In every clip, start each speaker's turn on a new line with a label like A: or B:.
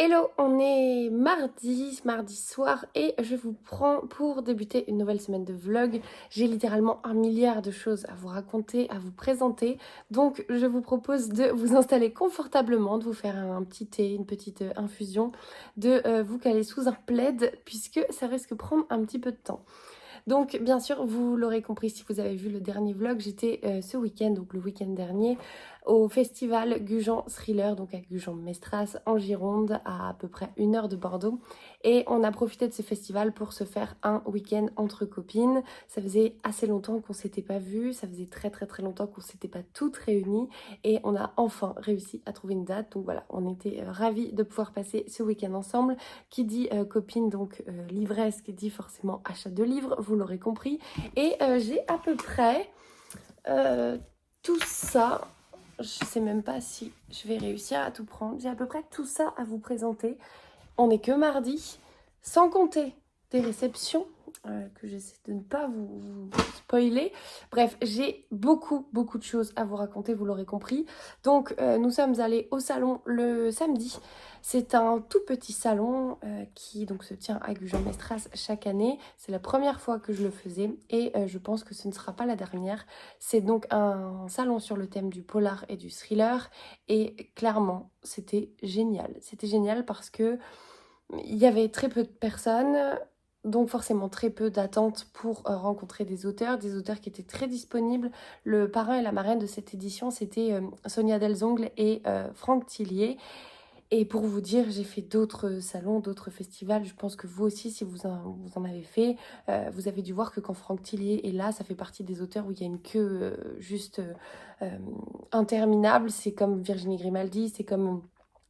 A: Hello, on est mardi soir et je vous prends pour débuter une nouvelle semaine de vlog. J'ai littéralement un milliard de choses à vous raconter, à vous présenter. Donc je vous propose de vous installer confortablement, de vous faire un petit thé, une petite infusion, de vous caler sous un plaid puisque ça risque de prendre un petit peu de temps. Donc bien sûr, vous l'aurez compris si vous avez vu le dernier vlog, j'étais ce week-end, donc le week-end dernier, au festival Gujan Thriller, donc à Gujan-Mestras en Gironde, à peu près 1 heure de Bordeaux. Et on a profité de ce festival pour se faire un week-end entre copines. Ça faisait assez longtemps qu'on s'était pas vues, ça faisait très longtemps qu'on s'était pas toutes réunies. Et on a enfin réussi à trouver une date. Donc voilà, on était ravis de pouvoir passer ce week-end ensemble. Qui dit copine, donc l'ivresse, qui dit forcément achat de livres, vous l'aurez compris. Et j'ai à peu près tout ça. Je sais même pas si je vais réussir à tout prendre. J'ai à peu près tout ça à vous présenter. On n'est que mardi, sans compter des réceptions que j'essaie de ne pas vous spoiler. Bref, j'ai beaucoup de choses à vous raconter, vous l'aurez compris. Donc, nous sommes allés au salon le samedi. C'est un tout petit salon qui donc se tient à Gujan-Mestras chaque année. C'est la première fois que je le faisais et je pense que ce ne sera pas la dernière. C'est donc un salon sur le thème du polar et du thriller et clairement, c'était génial. C'était génial parce que il y avait très peu de personnes, donc forcément très peu d'attentes pour rencontrer des auteurs qui étaient très disponibles. Le parrain et la marraine de cette édition, c'était Sonia Delzongle et Franck Tillier. Et pour vous dire, j'ai fait d'autres salons, d'autres festivals. Je pense que vous aussi, si vous en avez fait, vous avez dû voir que quand Franck Tillier est là, ça fait partie des auteurs où il y a une queue juste interminable. C'est comme Virginie Grimaldi, c'est comme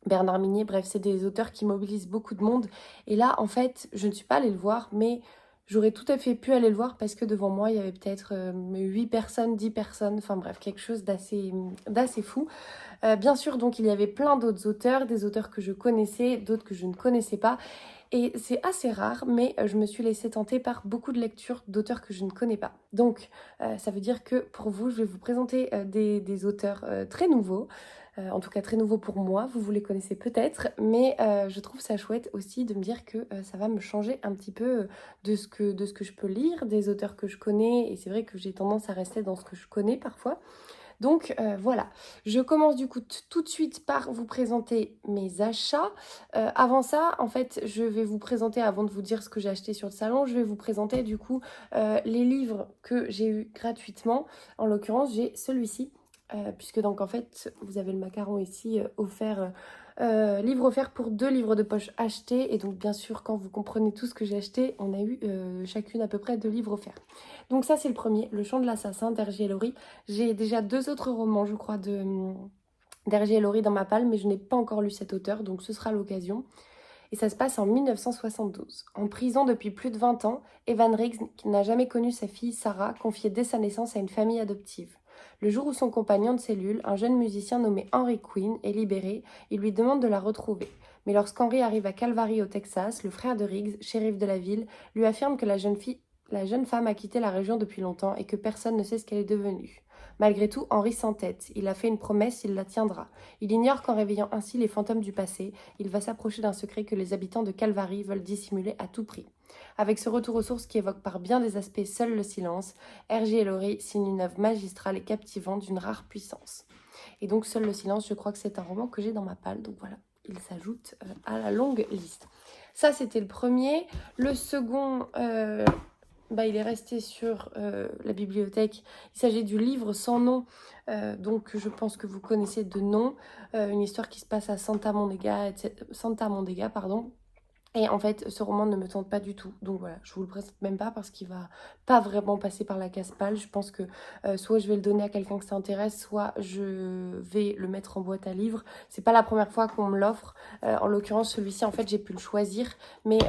A: Bernard Minier. Bref, c'est des auteurs qui mobilisent beaucoup de monde. Et là, en fait, je ne suis pas allée le voir, mais j'aurais tout à fait pu aller le voir parce que devant moi, il y avait peut-être 8 personnes, 10 personnes. Enfin bref, quelque chose d'assez fou. Bien sûr, donc il y avait plein d'autres auteurs, des auteurs que je connaissais, d'autres que je ne connaissais pas. Et c'est assez rare, mais je me suis laissée tenter par beaucoup de lectures d'auteurs que je ne connais pas. Donc, ça veut dire que pour vous, je vais vous présenter des auteurs très nouveaux. En tout cas, très nouveaux pour moi. Vous les connaissez peut-être, mais je trouve ça chouette aussi de me dire que ça va me changer un petit peu de ce que je peux lire, des auteurs que je connais. Et c'est vrai que j'ai tendance à rester dans ce que je connais parfois. Donc voilà, je commence du coup tout de suite par vous présenter mes achats. Avant ça, en fait, je vais vous présenter, avant de vous dire ce que j'ai acheté sur le salon, je vais vous présenter du coup les livres que j'ai eu gratuitement. En l'occurrence, j'ai celui-ci, puisque donc en fait, vous avez le macaron ici offert. Livre offert pour 2 livres de poche achetés. Et donc bien sûr, quand vous comprenez tout ce que j'ai acheté, on a eu chacune à peu près 2 livres offerts. Donc ça c'est le premier, Le Chant de l'assassin d'Hergé Laurie. J'ai déjà 2 autres romans, je crois, d'Hergé Laurie dans ma palle, mais je n'ai pas encore lu cet auteur, donc ce sera l'occasion. Et ça se passe en 1972. En prison depuis plus de 20 ans, Evan Riggs, qui n'a jamais connu sa fille Sarah, confiée dès sa naissance à une famille adoptive. Le jour où son compagnon de cellule, un jeune musicien nommé Henry Quinn, est libéré, il lui demande de la retrouver. Mais lorsqu'Henry arrive à Calvary au Texas, le frère de Riggs, shérif de la ville, lui affirme que la jeune femme a quitté la région depuis longtemps et que personne ne sait ce qu'elle est devenue. Malgré tout, Henry s'entête. Il a fait une promesse, il la tiendra. Il ignore qu'en réveillant ainsi les fantômes du passé, il va s'approcher d'un secret que les habitants de Calvary veulent dissimuler à tout prix. Avec ce retour aux sources qui évoque par bien des aspects seul le silence, Hergé Laurie signe une œuvre magistrale et captivante d'une rare puissance. Et donc Seul le silence, je crois que c'est un roman que j'ai dans ma palle, donc voilà, il s'ajoute à la longue liste. Ça, c'était le premier. Le second, il est resté sur la bibliothèque. Il s'agit du livre sans nom, donc je pense que vous connaissez de nom. Une histoire qui se passe à Santa Mondega, pardon. Et en fait, ce roman ne me tente pas du tout. Donc voilà, je vous le présente même pas parce qu'il va pas vraiment passer par la case-palle. Je pense que soit je vais le donner à quelqu'un que ça intéresse, soit je vais le mettre en boîte à livres. C'est pas la première fois qu'on me l'offre. En l'occurrence, celui-ci, en fait, j'ai pu le choisir. Mais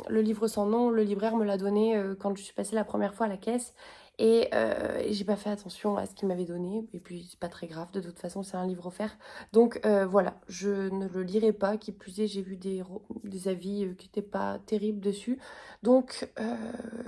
A: le livre sans nom, le libraire me l'a donné quand je suis passée la première fois à la caisse. Et j'ai pas fait attention à ce qu'il m'avait donné. Et puis c'est pas très grave, de toute façon c'est un livre offert. Donc voilà, je ne le lirai pas. Qui plus est, j'ai vu des avis qui n'étaient pas terribles dessus. Donc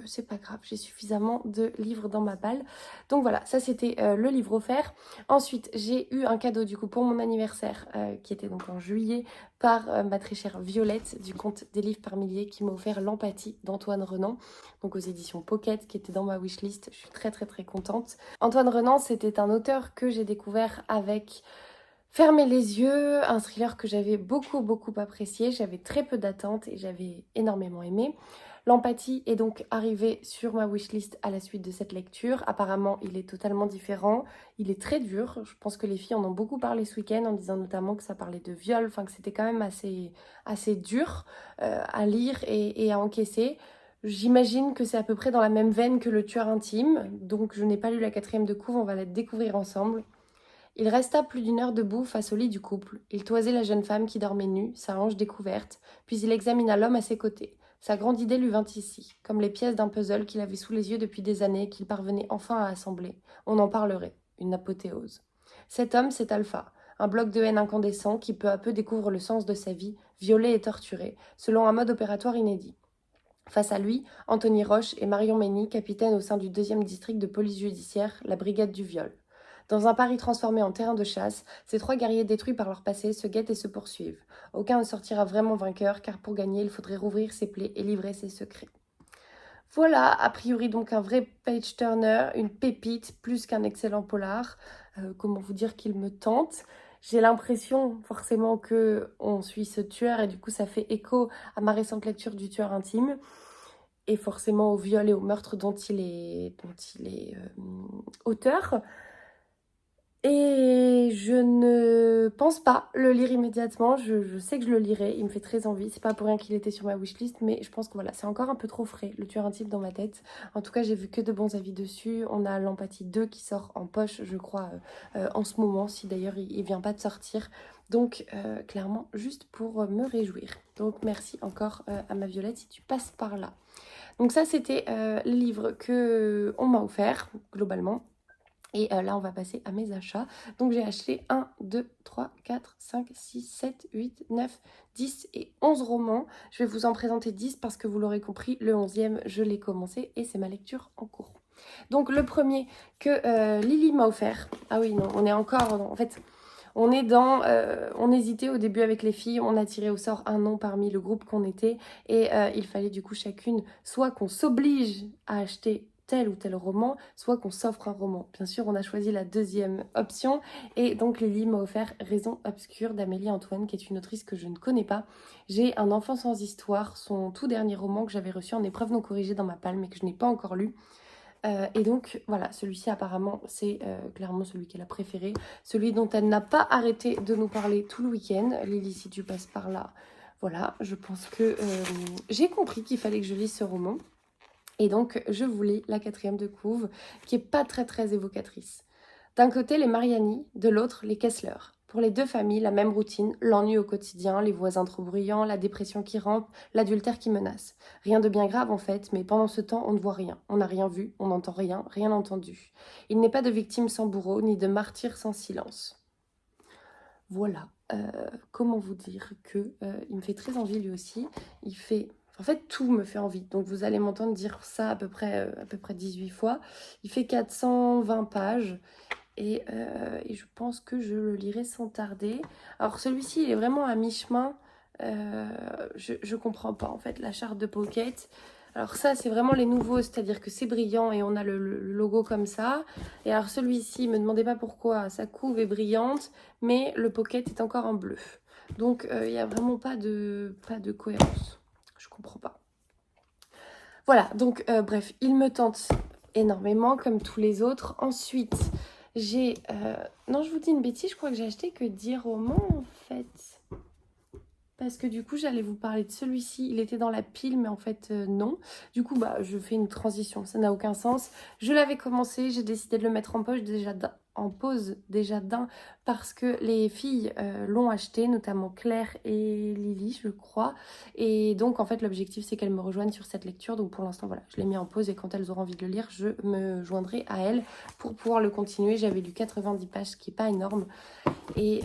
A: c'est pas grave, j'ai suffisamment de livres dans ma palle. Donc voilà, ça c'était le livre offert. Ensuite, j'ai eu un cadeau du coup pour mon anniversaire qui était donc en juillet par ma très chère Violette du compte des livres par milliers qui m'a offert L'Empathie d'Antoine Renan, donc aux éditions Pocket, qui était dans ma wishlist. Je suis très très très contente. Antoine Renan, c'était un auteur que j'ai découvert avec Fermer les yeux, un thriller que j'avais beaucoup beaucoup apprécié. J'avais très peu d'attentes et j'avais énormément aimé. L'Empathie est donc arrivé sur ma wishlist à la suite de cette lecture. Apparemment, il est totalement différent. Il est très dur. Je pense que les filles en ont beaucoup parlé ce week-end en disant notamment que ça parlait de viol, enfin que c'était quand même assez dur à lire et à encaisser. J'imagine que c'est à peu près dans la même veine que Le Tueur Intime. Donc je n'ai pas lu la quatrième de couve, on va la découvrir ensemble. Il resta plus d'une heure debout face au lit du couple. Il toisait la jeune femme qui dormait nue, sa hanche découverte, puis il examina l'homme à ses côtés. Sa grande idée lui vint ici, comme les pièces d'un puzzle qu'il avait sous les yeux depuis des années et qu'il parvenait enfin à assembler. On en parlerait. Une apothéose. Cet homme, c'est Alpha, un bloc de haine incandescent qui peu à peu découvre le sens de sa vie, violé et torturé, selon un mode opératoire inédit. Face à lui, Anthony Roche et Marion Mény, capitaines au sein du 2e district de police judiciaire, la brigade du viol. Dans un Paris transformé en terrain de chasse, ces 3 guerriers détruits par leur passé se guettent et se poursuivent. Aucun ne sortira vraiment vainqueur, car pour gagner, il faudrait rouvrir ses plaies et livrer ses secrets. Voilà, a priori donc un vrai page-turner, une pépite, plus qu'un excellent polar. Comment vous dire qu'il me tente. J'ai l'impression forcément qu'on suit ce tueur et du coup ça fait écho à ma récente lecture du Tueur Intime et forcément au viol et au meurtre dont il est auteur. Et je ne pense pas le lire immédiatement. Je sais que je le lirai. Il me fait très envie. C'est pas pour rien qu'il était sur ma wishlist, mais je pense que voilà, c'est encore un peu trop frais, Le Tueur Intime dans ma tête. En tout cas, j'ai vu que de bons avis dessus. On a L'Empathie 2 qui sort en poche, je crois, en ce moment, si d'ailleurs il vient pas de sortir. Donc, clairement, juste pour me réjouir. Donc, merci encore à ma Violette si tu passes par là. Donc ça, c'était le livre qu'on m'a offert, globalement. Et là, on va passer à mes achats. Donc, j'ai acheté 1, 2, 3, 4, 5, 6, 7, 8, 9, 10 et 11 romans. Je vais vous en présenter 10 parce que vous l'aurez compris, le 11e, je l'ai commencé et c'est ma lecture en cours. Donc, le premier que Lily m'a offert. Ah oui, non, on est encore... En fait, on est dans... on hésitait au début avec les filles. On a tiré au sort un nom parmi le groupe qu'on était. Et il fallait du coup chacune, soit qu'on s'oblige à acheter tel ou tel roman, soit qu'on s'offre un roman. Bien sûr, on a choisi la deuxième option. Et donc, Lily m'a offert Raison obscure d'Amélie Antoine, qui est une autrice que je ne connais pas. J'ai Un enfant sans histoire, son tout dernier roman que j'avais reçu en épreuve non corrigée dans ma palme, mais que je n'ai pas encore lu. Et donc, voilà, celui-ci, apparemment, c'est clairement celui qu'elle a préféré. Celui dont elle n'a pas arrêté de nous parler tout le week-end. Lily, si tu passes par là, voilà, je pense que j'ai compris qu'il fallait que je lise ce roman. Et donc, je vous lis la 4e de couve, qui est pas très très évocatrice. D'un côté, les Mariani, de l'autre, les Kessler. Pour les 2 familles, la même routine, l'ennui au quotidien, les voisins trop bruyants, la dépression qui rampe, l'adultère qui menace. Rien de bien grave en fait, mais pendant ce temps, on ne voit rien. On n'a rien vu, on n'entend rien, rien entendu. Il n'est pas de victime sans bourreau, ni de martyr sans silence. Voilà, comment vous dire que il me fait très envie lui aussi. Il fait... En fait, tout me fait envie. Donc, vous allez m'entendre dire ça à peu près 18 fois. Il fait 420 pages. Et je pense que je le lirai sans tarder. Alors, celui-ci, il est vraiment à mi-chemin. Je comprends pas, en fait, la charte de Pocket. Alors ça, c'est vraiment les nouveaux, c'est-à-dire que c'est brillant et on a le logo comme ça. Et alors celui-ci, me demandez pas pourquoi, sa couve est brillante, mais le Pocket est encore en bleu. Donc, il n'y a vraiment pas de cohérence. Je comprends pas. Voilà, donc bref, il me tente énormément, comme tous les autres. Ensuite, j'ai... Non, je vous dis une bêtise, je crois que j'ai acheté que 10 romans, en fait. Parce que du coup, j'allais vous parler de celui-ci. Il était dans la pile, mais en fait, non. Du coup, je fais une transition. Ça n'a aucun sens. Je l'avais commencé, j'ai décidé de le mettre en poche déjà en pause déjà d'un parce que les filles l'ont acheté, notamment Claire et Lily, je crois. Et donc, en fait, l'objectif, c'est qu'elles me rejoignent sur cette lecture. Donc, pour l'instant, voilà, je l'ai mis en pause et quand elles auront envie de le lire, je me joindrai à elles pour pouvoir le continuer. J'avais lu 90 pages, ce qui n'est pas énorme. Et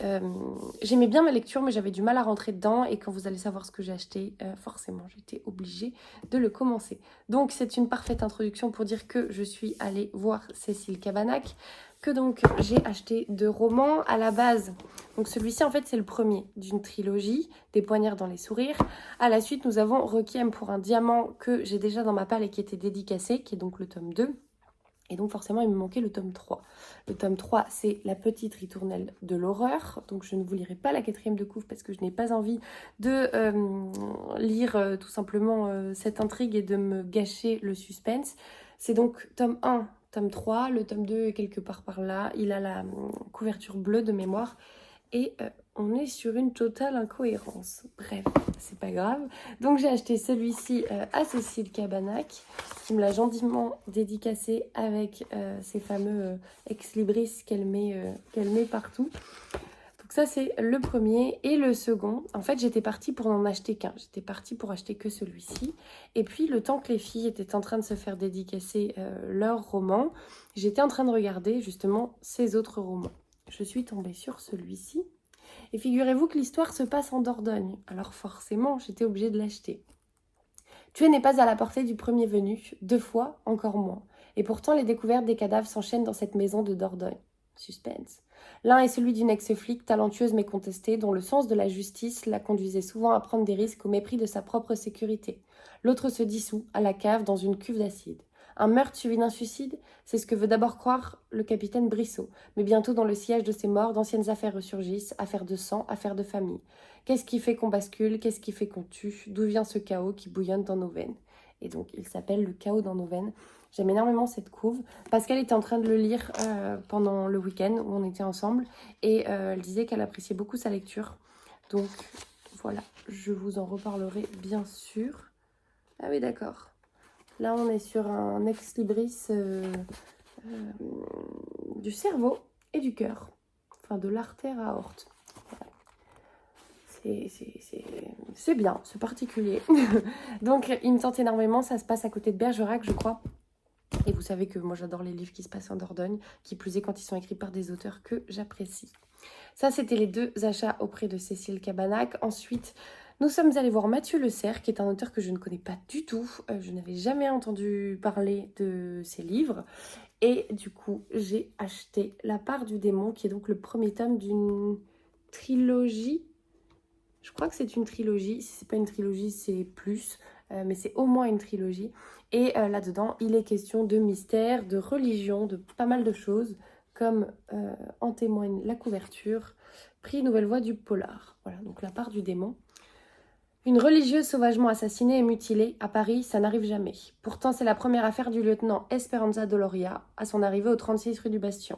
A: j'aimais bien ma lecture, mais j'avais du mal à rentrer dedans. Et quand vous allez savoir ce que j'ai acheté, forcément, j'étais obligée de le commencer. Donc, c'est une parfaite introduction pour dire que je suis allée voir Cécile Cabannac, que donc j'ai acheté 2 romans à la base. Donc, celui-ci, en fait, c'est le premier d'une trilogie, Des poignards dans les sourires. À la suite, nous avons Requiem pour un diamant que j'ai déjà dans ma palle et qui était dédicacé, qui est donc le tome 2. Et donc forcément, il me manquait le tome 3. Le tome 3, c'est La petite ritournelle de l'horreur. Donc je ne vous lirai pas la 4e de couve parce que je n'ai pas envie de lire tout simplement cette intrigue et de me gâcher le suspense. C'est donc tome 1, tome 3. Le tome 2 est quelque part par là. Il a la couverture bleue de mémoire. Et on est sur une totale incohérence. Bref, c'est pas grave. Donc j'ai acheté celui-ci à Cécile Cabannac, qui me l'a gentiment dédicacé avec ces fameux ex-libris qu'elle met partout. Donc ça, c'est le premier. Et le second, en fait, j'étais partie pour n'en acheter qu'un. J'étais partie pour acheter que celui-ci. Et puis, le temps que les filles étaient en train de se faire dédicacer leurs romans, j'étais en train de regarder justement ces autres romans. Je suis tombée sur celui-ci. Et figurez-vous que l'histoire se passe en Dordogne. Alors forcément, j'étais obligée de l'acheter. Tuer n'est pas à la portée du premier venu, 2 fois, encore moins. Et pourtant, les découvertes des cadavres s'enchaînent dans cette maison de Dordogne. Suspense. L'un est celui d'une ex-flic talentueuse mais contestée, dont le sens de la justice la conduisait souvent à prendre des risques au mépris de sa propre sécurité. L'autre se dissout, à la cave, dans une cuve d'acide. Un meurtre suivi d'un suicide, c'est ce que veut d'abord croire le capitaine Brissot. Mais bientôt, dans le sillage de ses morts, d'anciennes affaires ressurgissent, affaires de sang, affaires de famille. Qu'est-ce qui fait qu'on bascule? Qu'est-ce qui fait qu'on tue? D'où vient ce chaos qui bouillonne dans nos veines? Et donc, il s'appelle Le chaos dans nos veines. J'aime énormément cette couve. Pascal était en train de le lire pendant le week-end où on était ensemble. Et elle disait qu'elle appréciait beaucoup sa lecture. Donc, voilà, je vous en reparlerai bien sûr. Ah oui, d'accord. Là, on est sur un ex-libris du cerveau et du cœur. Enfin, de l'artère aorte. Voilà. C'est bien, c'est particulier. Donc, il me tente énormément. Ça se passe à côté de Bergerac, je crois. Et vous savez que moi, j'adore les livres qui se passent en Dordogne, qui plus est quand ils sont écrits par des auteurs que j'apprécie. Ça, c'était les 2 achats auprès de Cécile Cabannac. Ensuite, nous sommes allés voir Mathieu Le Cerf, qui est un auteur que je ne connais pas du tout. Je n'avais jamais entendu parler de ses livres. Et du coup, j'ai acheté La part du démon, qui est donc le premier tome d'une trilogie. Je crois que c'est une trilogie. Si c'est pas une trilogie, c'est plus. Mais c'est au moins une trilogie. Et là-dedans, il est question de mystère, de religion, de pas mal de choses, comme en témoigne la couverture. Prix Nouvelle Voix du Polar. Voilà, donc La part du démon. Une religieuse sauvagement assassinée et mutilée, à Paris, ça n'arrive jamais. Pourtant, c'est la première affaire du lieutenant Esperanza Doloria, à son arrivée au 36 rue du Bastion.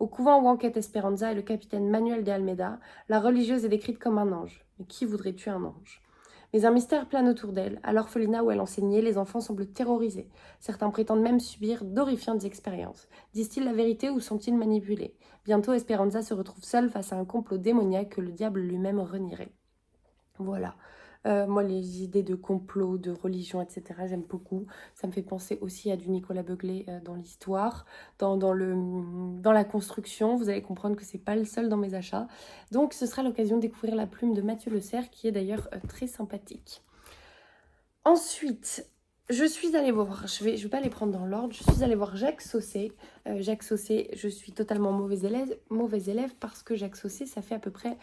A: Au couvent où enquête Esperanza et le capitaine Manuel de Almeida, la religieuse est décrite comme un ange. Mais qui voudrait tuer un ange? Mais un mystère plane autour d'elle. À l'orphelinat où elle enseignait, les enfants semblent terrorisés. Certains prétendent même subir d'horrifiantes expériences. Disent-ils la vérité ou sont-ils manipulés? Bientôt, Esperanza se retrouve seule face à un complot démoniaque que le diable lui-même renierait. Voilà. Moi, les idées de complot, de religion, etc., j'aime beaucoup. Ça me fait penser aussi à du Nicolas Beuglet dans l'histoire, dans la construction. Vous allez comprendre que c'est pas le seul dans mes achats. Donc, ce sera l'occasion de découvrir La plume de Mathieu Le Cerf, qui est d'ailleurs très sympathique. Ensuite, je suis allée voir, je vais pas les prendre dans l'ordre, je suis allée voir Jacques Saucé. Jacques Saucé, je suis totalement mauvaise élève parce que Jacques Saucé, ça fait à peu près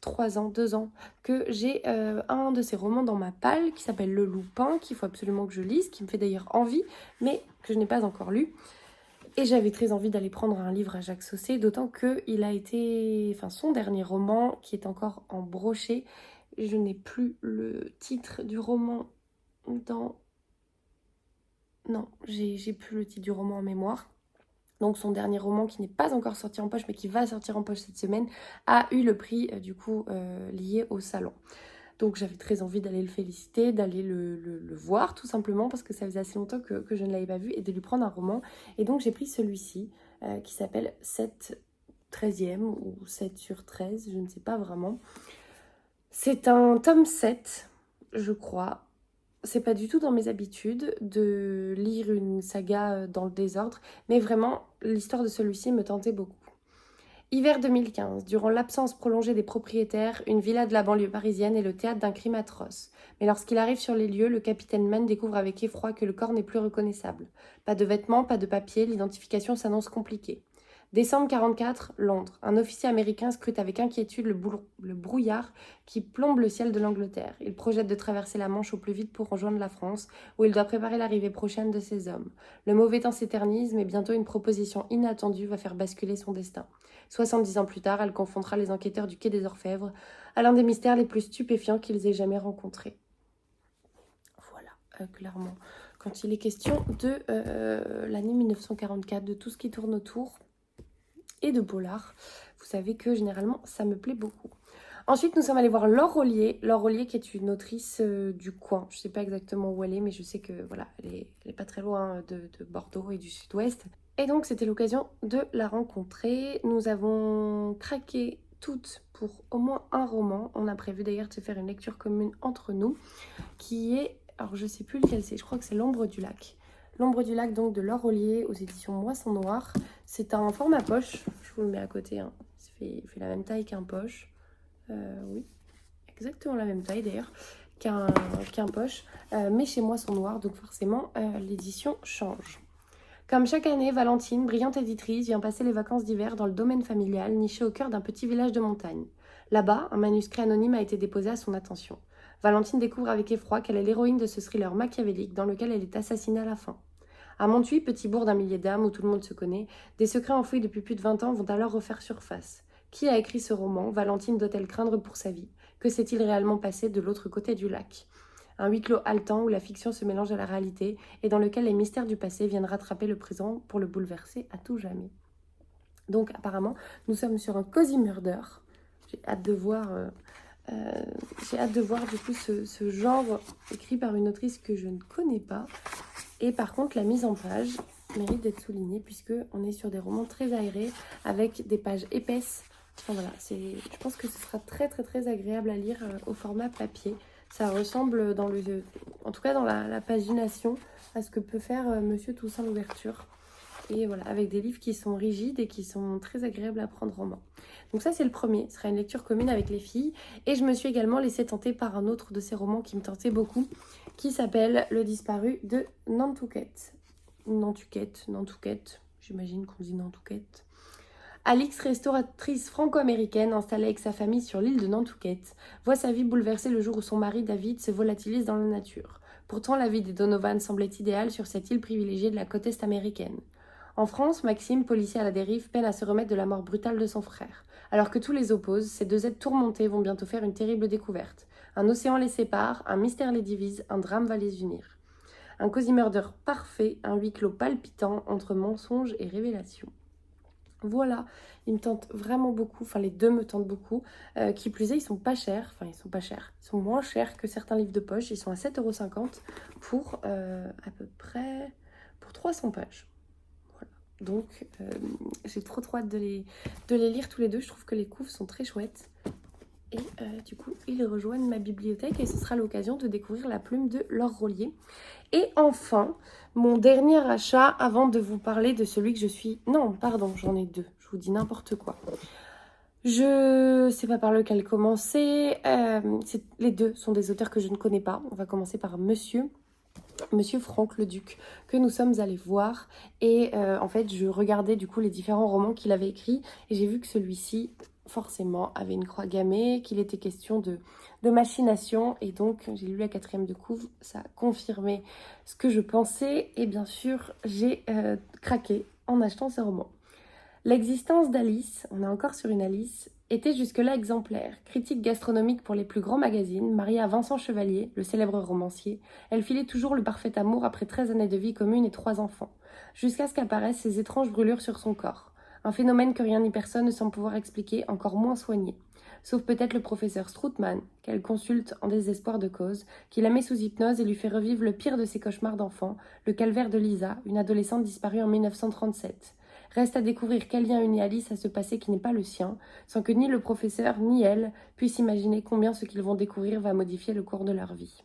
A: 3 ans, 2 ans, que j'ai un de ses romans dans ma palle qui s'appelle Le Loupin, qu'il faut absolument que je lise, qui me fait d'ailleurs envie, mais que je n'ai pas encore lu. Et j'avais très envie d'aller prendre un livre à Jacques Saucé, d'autant qu'il a été, enfin son dernier roman, qui est encore en brochet, je n'ai plus le titre du roman dans... Non, j'ai plus le titre du roman en mémoire. Donc son dernier roman qui n'est pas encore sorti en poche mais qui va sortir en poche cette semaine a eu le prix lié au salon. Donc j'avais très envie d'aller le féliciter, d'aller le voir tout simplement parce que ça faisait assez longtemps que je ne l'avais pas vu et de lui prendre un roman. Et donc j'ai pris celui-ci qui s'appelle 7 13e ou 7 sur 13, je ne sais pas vraiment. C'est un tome 7, je crois. C'est pas du tout dans mes habitudes de lire une saga dans le désordre, mais vraiment, l'histoire de celui-ci me tentait beaucoup. Hiver 2015, durant l'absence prolongée des propriétaires, une villa de la banlieue parisienne est le théâtre d'un crime atroce. Mais lorsqu'il arrive sur les lieux, le capitaine Mann découvre avec effroi que le corps n'est plus reconnaissable. Pas de vêtements, pas de papier, l'identification s'annonce compliquée. Décembre 44, Londres. Un officier américain scrute avec inquiétude le brouillard qui plombe le ciel de l'Angleterre. Il projette de traverser la Manche au plus vite pour rejoindre la France, où il doit préparer l'arrivée prochaine de ses hommes. Le mauvais temps s'éternise, mais bientôt une proposition inattendue va faire basculer son destin. 70 ans plus tard, elle confrontera les enquêteurs du Quai des Orfèvres à l'un des mystères les plus stupéfiants qu'ils aient jamais rencontrés. Voilà, clairement. Quand il est question de l'année 1944, de tout ce qui tourne autour, et de polar, vous savez que généralement, ça me plaît beaucoup. Ensuite, nous sommes allés voir Laure Rollier. Laure Rollier qui est une autrice du coin. Je ne sais pas exactement où elle est, mais je sais que voilà, elle est pas très loin de Bordeaux et du sud-ouest. Et donc, c'était l'occasion de la rencontrer. Nous avons craqué toutes pour au moins un roman. On a prévu d'ailleurs de se faire une lecture commune entre nous, qui est, alors je ne sais plus lequel c'est, je crois que c'est L'Ombre du Lac. L'Ombre du Lac, donc de Laure Rollier aux éditions Moisson Noire. C'est un format poche, je vous le mets à côté, hein. Il fait la même taille qu'un poche. Oui, exactement la même taille d'ailleurs qu'un poche. Mais chez Moisson Noire, donc forcément, l'édition change. Comme chaque année, Valentine, brillante éditrice, vient passer les vacances d'hiver dans le domaine familial, niché au cœur d'un petit village de montagne. Là-bas, un manuscrit anonyme a été déposé à son attention. Valentine découvre avec effroi qu'elle est l'héroïne de ce thriller machiavélique dans lequel elle est assassinée à la fin. À Montuy, petit bourg d'un millier d'âmes où tout le monde se connaît, des secrets enfouis depuis plus de 20 ans vont alors refaire surface. Qui a écrit ce roman? Valentine doit-elle craindre pour sa vie? Que s'est-il réellement passé de l'autre côté du lac? Un huis clos haletant où la fiction se mélange à la réalité et dans lequel les mystères du passé viennent rattraper le présent pour le bouleverser à tout jamais. Donc apparemment, nous sommes sur un cozy murder. J'ai hâte de voir du coup ce genre écrit par une autrice que je ne connais pas. Et par contre, la mise en page mérite d'être soulignée puisque on est sur des romans très aérés avec des pages épaisses. Enfin voilà, je pense que ce sera très très très agréable à lire au format papier. Ça ressemble en tout cas dans la pagination à ce que peut faire Monsieur Toussaint Louverture. Et voilà, avec des livres qui sont rigides et qui sont très agréables à prendre en main. Donc ça c'est le premier, ce sera une lecture commune avec les filles. Et je me suis également laissée tenter par un autre de ces romans qui me tentait beaucoup, qui s'appelle Le disparu de Nantucket. Nantucket, j'imagine qu'on dit Nantucket. Alix, restauratrice franco-américaine installée avec sa famille sur l'île de Nantucket, voit sa vie bouleversée le jour où son mari David se volatilise dans la nature. Pourtant, la vie des Donovan semblait idéale sur cette île privilégiée de la côte est américaine. En France, Maxime, policier à la dérive, peine à se remettre de la mort brutale de son frère. Alors que tous les opposent, ces deux êtres tourmentés vont bientôt faire une terrible découverte. Un océan les sépare, un mystère les divise, un drame va les unir. Un cozy murder parfait, un huis clos palpitant entre mensonges et révélations. Voilà, ils me tentent vraiment beaucoup, enfin les deux me tentent beaucoup. Qui plus est, ils sont pas chers, ils sont moins chers que certains livres de poche, ils sont à 7,50 € pour à peu près pour 300 pages. Voilà. Donc j'ai trop hâte de les lire tous les deux, je trouve que les couves sont très chouettes. Et du coup, ils rejoignent ma bibliothèque et ce sera l'occasion de découvrir la plume de Laure Rollier. Et enfin, mon dernier achat avant de vous parler de celui que je suis... Non, pardon, j'en ai deux. Je vous dis n'importe quoi. Je sais pas par lequel commencer. Les deux sont des auteurs que je ne connais pas. On va commencer par Monsieur Franck Leduc, que nous sommes allés voir. Et en fait, je regardais du coup les différents romans qu'il avait écrits. Et j'ai vu que celui-ci... forcément avait une croix gammée, qu'il était question de machination, et donc j'ai lu la 4e de couve, ça a confirmé ce que je pensais, et bien sûr j'ai craqué en achetant ce roman. L'existence d'Alice, on est encore sur une Alice, était jusque-là exemplaire. Critique gastronomique pour les plus grands magazines, mariée à Vincent Chevalier, le célèbre romancier, elle filait toujours le parfait amour après 13 années de vie commune et 3 enfants, jusqu'à ce qu'apparaissent ces étranges brûlures sur son corps. Un phénomène que rien ni personne ne semble pouvoir expliquer, encore moins soigner. Sauf peut-être le professeur Stroutman, qu'elle consulte en désespoir de cause, qui la met sous hypnose et lui fait revivre le pire de ses cauchemars d'enfant, le calvaire de Lisa, une adolescente disparue en 1937. Reste à découvrir quel lien unit Alice à ce passé qui n'est pas le sien, sans que ni le professeur ni elle puissent imaginer combien ce qu'ils vont découvrir va modifier le cours de leur vie.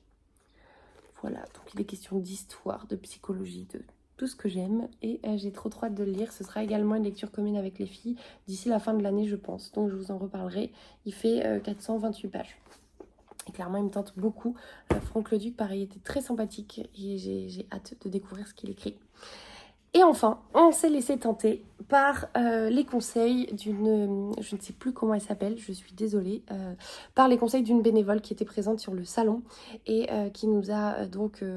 A: Voilà, donc il est question d'histoire, de psychologie, de tout ce que j'aime. Et j'ai trop hâte de le lire. Ce sera également une lecture commune avec les filles d'ici la fin de l'année, je pense. Donc je vous en reparlerai. Il fait 428 pages. Et clairement, il me tente beaucoup. Franck Leduc, pareil, était très sympathique. Et j'ai hâte de découvrir ce qu'il écrit. Et enfin, on s'est laissé tenter par les conseils d'une, je ne sais plus comment elle s'appelle, je suis désolée, par les conseils d'une bénévole qui était présente sur le salon et qui nous a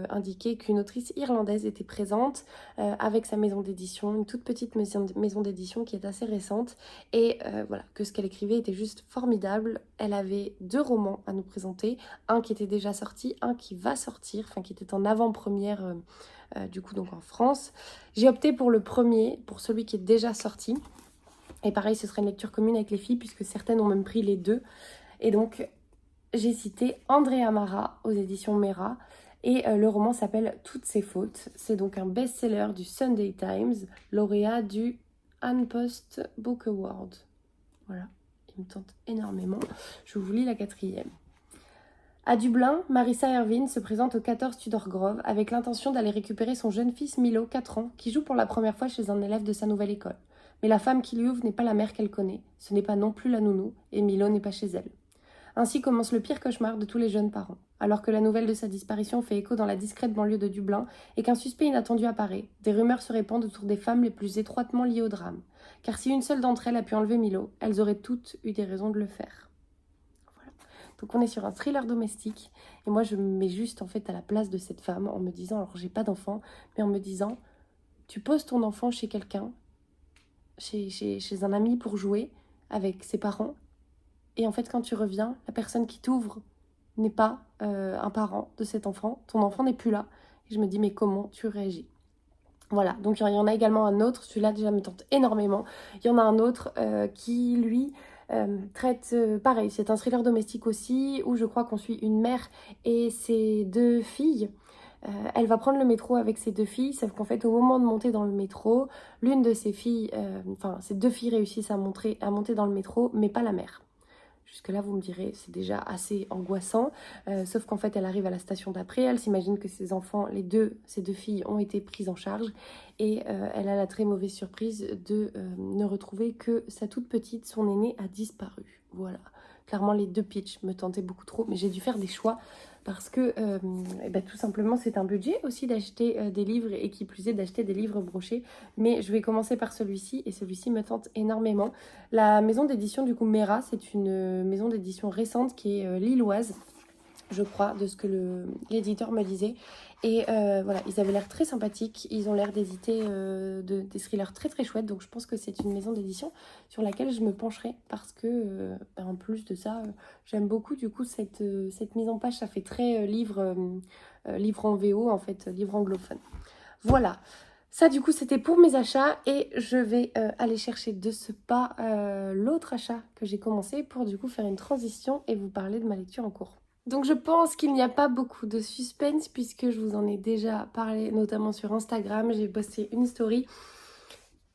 A: indiqué qu'une autrice irlandaise était présente avec sa maison d'édition, une toute petite maison d'édition qui est assez récente et voilà, que ce qu'elle écrivait était juste formidable. Elle avait 2 romans à nous présenter, un qui était déjà sorti, un qui va sortir, enfin qui était en avant-première du coup donc en France. J'ai opté pour le premier, pour celui qui est déjà sorti. Et pareil, ce serait une lecture commune avec les filles, puisque certaines ont même pris les 2. Et donc, j'ai cité Andrea Mara aux éditions Mera. Et le roman s'appelle Toutes ses fautes. C'est donc un best-seller du Sunday Times, lauréat du Ann Post Book Award. Voilà, il me tente énormément. Je vous lis la 4e. À Dublin, Marissa Ervin se présente au 14 Tudor Grove avec l'intention d'aller récupérer son jeune fils Milo, 4 ans, qui joue pour la première fois chez un élève de sa nouvelle école. Mais la femme qui lui ouvre n'est pas la mère qu'elle connaît, ce n'est pas non plus la nounou, et Milo n'est pas chez elle. Ainsi commence le pire cauchemar de tous les jeunes parents. Alors que la nouvelle de sa disparition fait écho dans la discrète banlieue de Dublin et qu'un suspect inattendu apparaît, des rumeurs se répandent autour des femmes les plus étroitement liées au drame. Car si une seule d'entre elles a pu enlever Milo, elles auraient toutes eu des raisons de le faire. Donc on est sur un thriller domestique et moi je me mets juste en fait à la place de cette femme en me disant, alors j'ai pas d'enfant, mais en me disant, tu poses ton enfant chez quelqu'un, chez un ami pour jouer avec ses parents et en fait quand tu reviens, la personne qui t'ouvre n'est pas un parent de cet enfant, ton enfant n'est plus là. Et je me dis mais comment tu réagis? Voilà, donc il y en a également un autre, celui-là déjà me tente énormément. Il y en a un autre qui, lui, traite, pareil, c'est un thriller domestique aussi, où je crois qu'on suit une mère et ses 2 filles. Elle va prendre le métro avec ses 2 filles, sauf qu'en fait, au moment de monter dans le métro, l'une de ses filles, ses 2 filles réussissent à monter dans le métro, mais pas la mère. Jusque-là, vous me direz, c'est déjà assez angoissant. Sauf qu'en fait, elle arrive à la station d'après. Elle s'imagine que ses enfants, ses deux filles, ont été prises en charge. Et elle a la très mauvaise surprise de ne retrouver que sa toute petite, son aînée, a disparu. Voilà. Clairement, les 2 pitchs me tentaient beaucoup trop. Mais j'ai dû faire des choix parce que tout simplement, c'est un budget aussi d'acheter des livres et qui plus est d'acheter des livres brochés. Mais je vais commencer par celui-ci et celui-ci me tente énormément. La maison d'édition du coup Mera, c'est une maison d'édition récente qui est lilloise, je crois, de ce que l'éditeur me disait. Et voilà, ils avaient l'air très sympathiques, ils ont l'air d'éditer des thrillers très très chouettes, donc je pense que c'est une maison d'édition sur laquelle je me pencherai parce que, en plus de ça, j'aime beaucoup du coup cette mise en page, ça fait très livre en VO en fait, livre anglophone. Voilà. Ça, du coup, c'était pour mes achats et je vais aller chercher de ce pas l'autre achat que j'ai commencé pour du coup faire une transition et vous parler de ma lecture en cours. Donc je pense qu'il n'y a pas beaucoup de suspense puisque je vous en ai déjà parlé notamment sur Instagram. J'ai posté une story.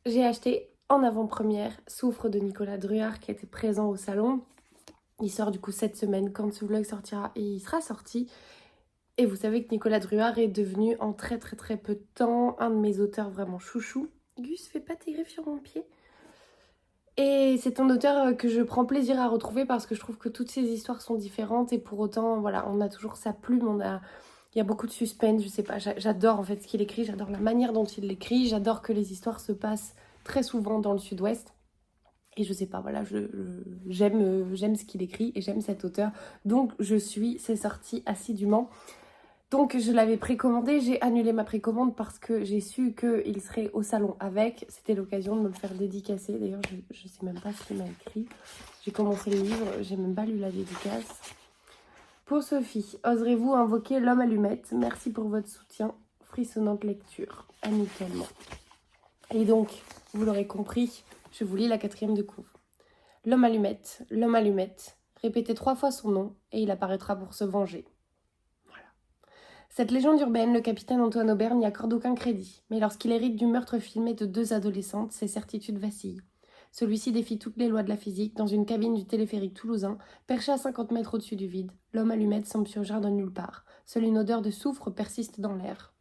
A: J'ai acheté en avant-première Souffre de Nicolas Druard qui était présent au salon. Il sort du coup cette semaine quand ce vlog sortira et il sera sorti. Et vous savez que Nicolas Druard est devenu en très très très peu de temps un de mes auteurs vraiment chouchou. Gus, fais pas tes griffes sur mon pied. Et c'est un auteur que je prends plaisir à retrouver parce que je trouve que toutes ces histoires sont différentes et pour autant, voilà, on a toujours sa plume, il y a beaucoup de suspense, je sais pas, j'adore en fait ce qu'il écrit, j'adore la manière dont il l'écrit, j'adore que les histoires se passent très souvent dans le sud-ouest. Et je sais pas, voilà, j'aime ce qu'il écrit et j'aime cet auteur. Donc je suis ses sorties assidûment. Donc je l'avais précommandé, j'ai annulé ma précommande parce que j'ai su qu'il serait au salon avec. C'était l'occasion de me le faire dédicacer. D'ailleurs, je sais même pas ce qu'il m'a écrit. J'ai commencé le livre, j'ai même pas lu la dédicace. Pour Sophie, oserez-vous invoquer l'homme allumette? Merci pour votre soutien. Frissonnante lecture, amicalement. Et donc, vous l'aurez compris, je vous lis la 4e de couve. L'homme allumette, l'homme allumette. Répétez 3 fois son nom et il apparaîtra pour se venger. Cette légende urbaine, le capitaine Antoine Aubert n'y accorde aucun crédit, mais lorsqu'il hérite du meurtre filmé de 2 adolescentes, ses certitudes vacillent. Celui-ci défie toutes les lois de la physique dans une cabine du téléphérique toulousain, perché à 50 mètres au-dessus du vide. L'homme allumette semble surgir de nulle part. Seule une odeur de soufre persiste dans l'air.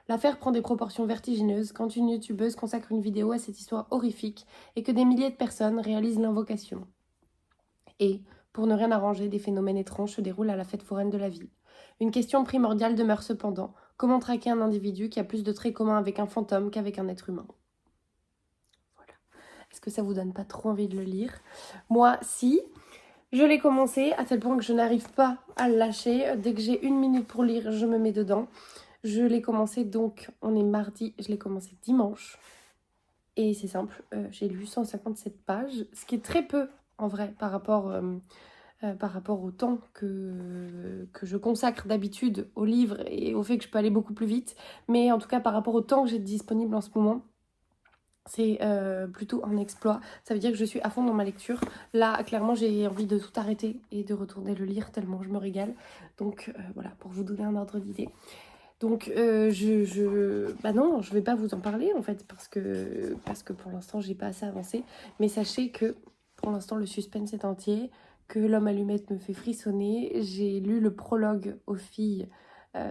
A: L'affaire prend des proportions vertigineuses quand une youtubeuse consacre une vidéo à cette histoire horrifique et que des milliers de personnes réalisent l'invocation. Et, pour ne rien arranger, des phénomènes étranges se déroulent à la fête foraine de la ville. Une question primordiale demeure cependant. Comment traquer un individu qui a plus de traits communs avec un fantôme qu'avec un être humain? Voilà. Est-ce que ça vous donne pas trop envie de le lire? Moi, si. Je l'ai commencé à tel point que je n'arrive pas à le lâcher. Dès que j'ai 1 minute pour lire, je me mets dedans. Je l'ai commencé donc, on est mardi, je l'ai commencé dimanche. Et c'est simple, j'ai lu 157 pages, ce qui est très peu en vrai par rapport au temps que je consacre d'habitude au livre et au fait que je peux aller beaucoup plus vite. Mais en tout cas, par rapport au temps que j'ai disponible en ce moment, c'est plutôt un exploit. Ça veut dire que je suis à fond dans ma lecture. Là, clairement, j'ai envie de tout arrêter et de retourner le lire tellement je me régale. Donc voilà, pour vous donner un ordre d'idée. Donc bah non, je vais pas vous en parler en fait parce que pour l'instant j'ai pas assez avancé. Mais sachez que pour l'instant le suspense est entier, que l'homme allumette me fait frissonner. J'ai lu le prologue aux filles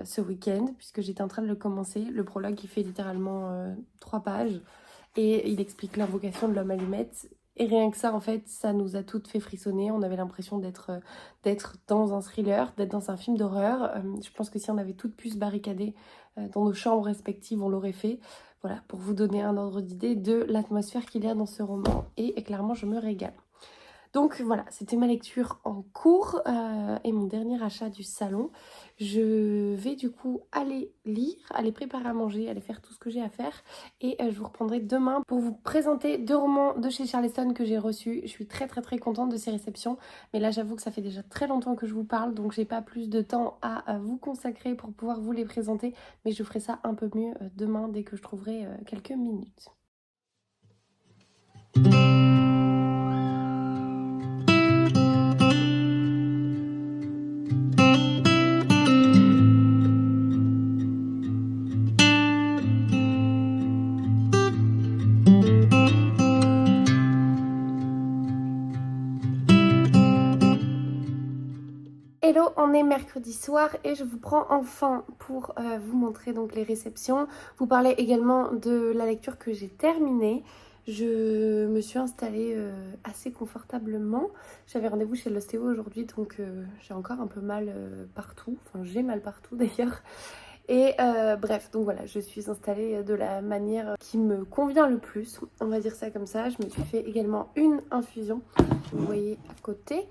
A: ce week-end puisque j'étais en train de le commencer. Le prologue il fait littéralement 3 pages et il explique l'invocation de l'homme allumette. Et rien que ça, en fait, ça nous a toutes fait frissonner. On avait l'impression d'être dans un thriller, d'être dans un film d'horreur. Je pense que si on avait toutes pu se barricader dans nos chambres respectives, on l'aurait fait. Voilà, pour vous donner un ordre d'idée de l'atmosphère qu'il y a dans ce roman. Et clairement, je me régale. Donc voilà, c'était ma lecture en cours et mon dernier achat du salon. Je vais du coup aller lire, aller préparer à manger, aller faire tout ce que j'ai à faire. Et je vous reprendrai demain pour vous présenter 2 romans de chez Charleston que j'ai reçus. Je suis très très très contente de ces réceptions. Mais là j'avoue que ça fait déjà très longtemps que je vous parle, donc j'ai pas plus de temps à vous consacrer pour pouvoir vous les présenter. Mais je ferai ça un peu mieux demain dès que je trouverai quelques minutes. Hello, on est mercredi soir et je vous prends enfin pour vous montrer donc les réceptions. Vous parler également de la lecture que j'ai terminée. Je me suis installée assez confortablement. J'avais rendez-vous chez l'ostéo aujourd'hui donc j'ai encore un peu mal partout. Enfin j'ai mal partout d'ailleurs. Et bref, donc voilà, je suis installée de la manière qui me convient le plus. On va dire ça comme ça. Je me suis fait également une infusion. Vous voyez à côté.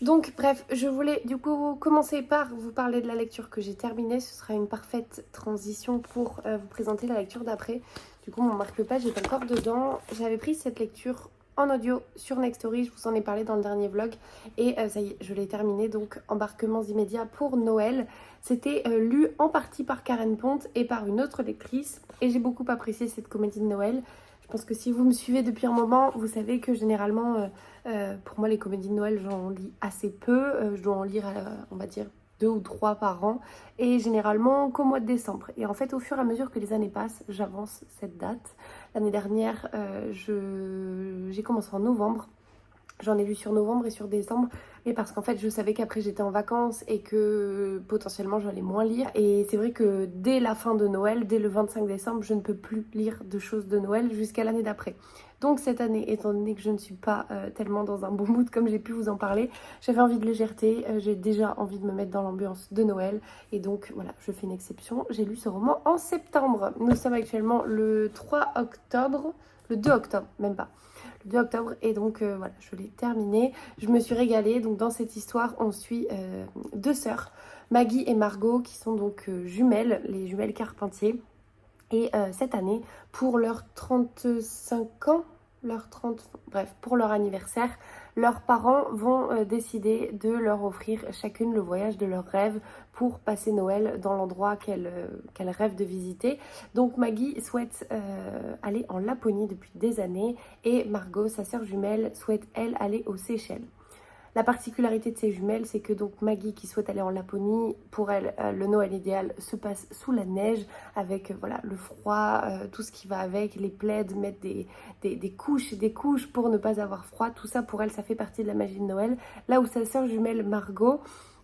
A: Donc bref, je voulais du coup commencer par vous parler de la lecture que j'ai terminée. Ce sera une parfaite transition pour vous présenter la lecture d'après. Du coup, mon marque-page est encore dedans. J'avais pris cette lecture en audio sur Nextory, je vous en ai parlé dans le dernier vlog. Et ça y est, je l'ai terminé, donc embarquements immédiats pour Noël. C'était lu en partie par Karen Ponte et par une autre lectrice. Et j'ai beaucoup apprécié cette comédie de Noël. Je pense que si vous me suivez depuis un moment, vous savez que généralement, pour moi, les comédies de Noël, j'en lis assez peu. Je dois en lire, on va dire, 2 ou 3 par an. Et généralement qu'au mois de décembre. Et en fait, au fur et à mesure que les années passent, j'avance cette date. L'année dernière, j'ai commencé en novembre. J'en ai lu sur novembre et sur décembre, mais parce qu'en fait je savais qu'après j'étais en vacances et que potentiellement j'allais moins lire. Et c'est vrai que dès la fin de Noël, dès le 25 décembre, je ne peux plus lire de choses de Noël jusqu'à l'année d'après. Donc cette année, étant donné que je ne suis pas tellement dans un bon mood comme j'ai pu vous en parler, j'avais envie de légèreté, j'ai déjà envie de me mettre dans l'ambiance de Noël. Et donc voilà, je fais une exception, j'ai lu ce roman en septembre. Nous sommes actuellement le 3 octobre, le 2 octobre, même pas. Le 2 octobre et donc voilà, je l'ai terminé. Je me suis régalée. Donc dans cette histoire, on suit 2 sœurs, Maggie et Margot, qui sont donc jumelles, les jumelles Carpentier. Et cette année, pour leurs 35 ans, bref, pour leur anniversaire, leurs parents vont décider de leur offrir chacune le voyage de leurs rêves pour passer Noël dans l'endroit qu'elles rêvent de visiter. Donc Maggie souhaite aller en Laponie depuis des années et Margot, sa sœur jumelle, souhaite elle aller aux Seychelles. La particularité de ces jumelles, c'est que donc Maggie qui souhaite aller en Laponie, pour elle, le Noël idéal se passe sous la neige, avec voilà, le froid, tout ce qui va avec, les plaids, mettre des couches et des couches pour ne pas avoir froid. Tout ça, pour elle, ça fait partie de la magie de Noël. Là où sa sœur jumelle Margot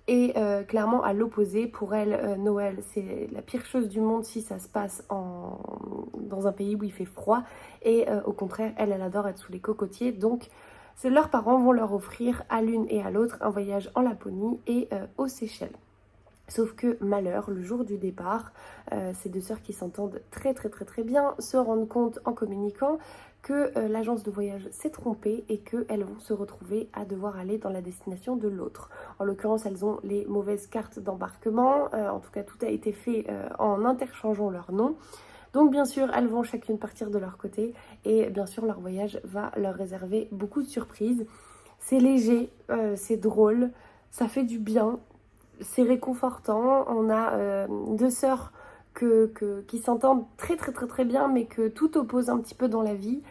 A: est clairement à l'opposé. Pour elle, Noël, c'est la pire chose du monde si ça se passe dans un pays où il fait froid. Et au contraire, elle adore être sous les cocotiers. Donc, leurs parents vont leur offrir à l'une et à l'autre un voyage en Laponie et aux Seychelles. Sauf que malheur, le jour du départ, ces deux sœurs qui s'entendent très bien se rendent compte en communiquant que l'agence de voyage s'est trompée et qu'elles vont se retrouver à devoir aller dans la destination de l'autre. En l'occurrence, elles ont les mauvaises cartes d'embarquement, en tout cas tout a été fait en interchangeant leurs noms. Donc bien sûr, elles vont chacune partir de leur côté et bien sûr leur voyage va leur réserver beaucoup de surprises. C'est léger, c'est drôle, ça fait du bien, c'est réconfortant. On a deux sœurs qui s'entendent très bien, mais que tout oppose un petit peu dans la vie,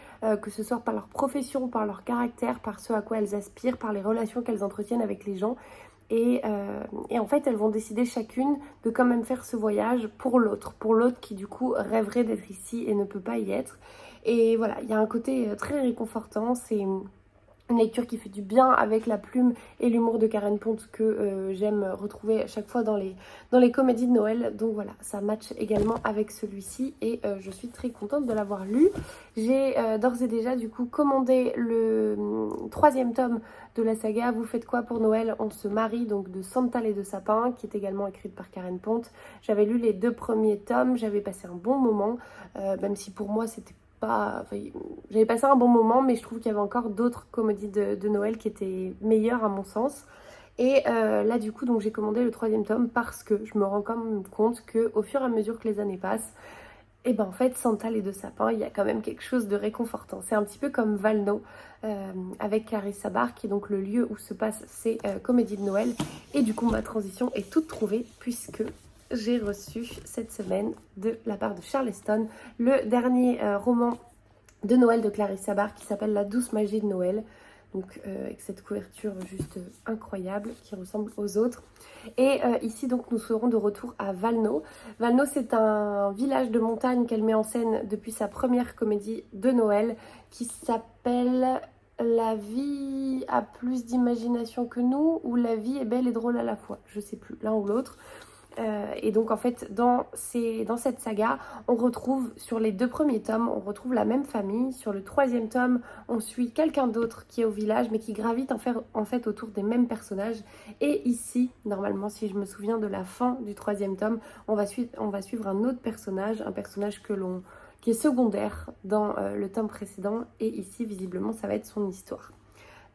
A: que ce soit par leur profession, par leur caractère, par ce à quoi elles aspirent, par les relations qu'elles entretiennent avec les gens. Et en fait, elles vont décider chacune de quand même faire ce voyage pour l'autre qui du coup rêverait d'être ici et ne peut pas y être. Et voilà, il y a un côté très réconfortant, c'est une lecture qui fait du bien avec la plume et l'humour de Karen Ponte que j'aime retrouver à chaque fois dans les comédies de Noël. Donc voilà, ça match également avec celui-ci et je suis très contente de l'avoir lu. J'ai d'ores et déjà du coup commandé le troisième tome de la saga Vous faites quoi pour Noël? On se marie, donc de Santal et de Sapin, qui est également écrite par Karen Ponte. J'avais lu les 2 premiers tomes, j'avais passé un bon moment, même si pour moi c'était pas... Enfin, j'avais passé un bon moment, mais je trouve qu'il y avait encore d'autres comédies de Noël qui étaient meilleures à mon sens. Et là du coup donc j'ai commandé le troisième tome parce que je me rends quand même compte qu'au fur et à mesure que les années passent, et ben en fait Santal et de Sapin, il y a quand même quelque chose de réconfortant. C'est un petit peu comme Valno avec Clarisse Sabar, qui est donc le lieu où se passent ces comédies de Noël. Et du coup ma transition est toute trouvée puisque j'ai reçu cette semaine de la part de Charleston le dernier roman de Noël de Clarisse Sabar qui s'appelle La douce magie de Noël. Donc avec cette couverture juste incroyable qui ressemble aux autres. Et ici donc nous serons de retour à Valno. Valno, c'est un village de montagne qu'elle met en scène depuis sa première comédie de Noël qui s'appelle La vie a plus d'imagination que nous ou La vie est belle et drôle à la fois. Je sais plus, l'un ou l'autre. Et donc en fait dans cette saga on retrouve sur les 2 premiers tomes on retrouve la même famille. Sur le 3e tome on suit quelqu'un d'autre qui est au village mais qui gravite en fait autour des mêmes personnages. Et ici normalement, si je me souviens de la fin du 3e tome, on va suivre un autre personnage, un personnage qui est secondaire dans le tome précédent, et ici visiblement ça va être son histoire.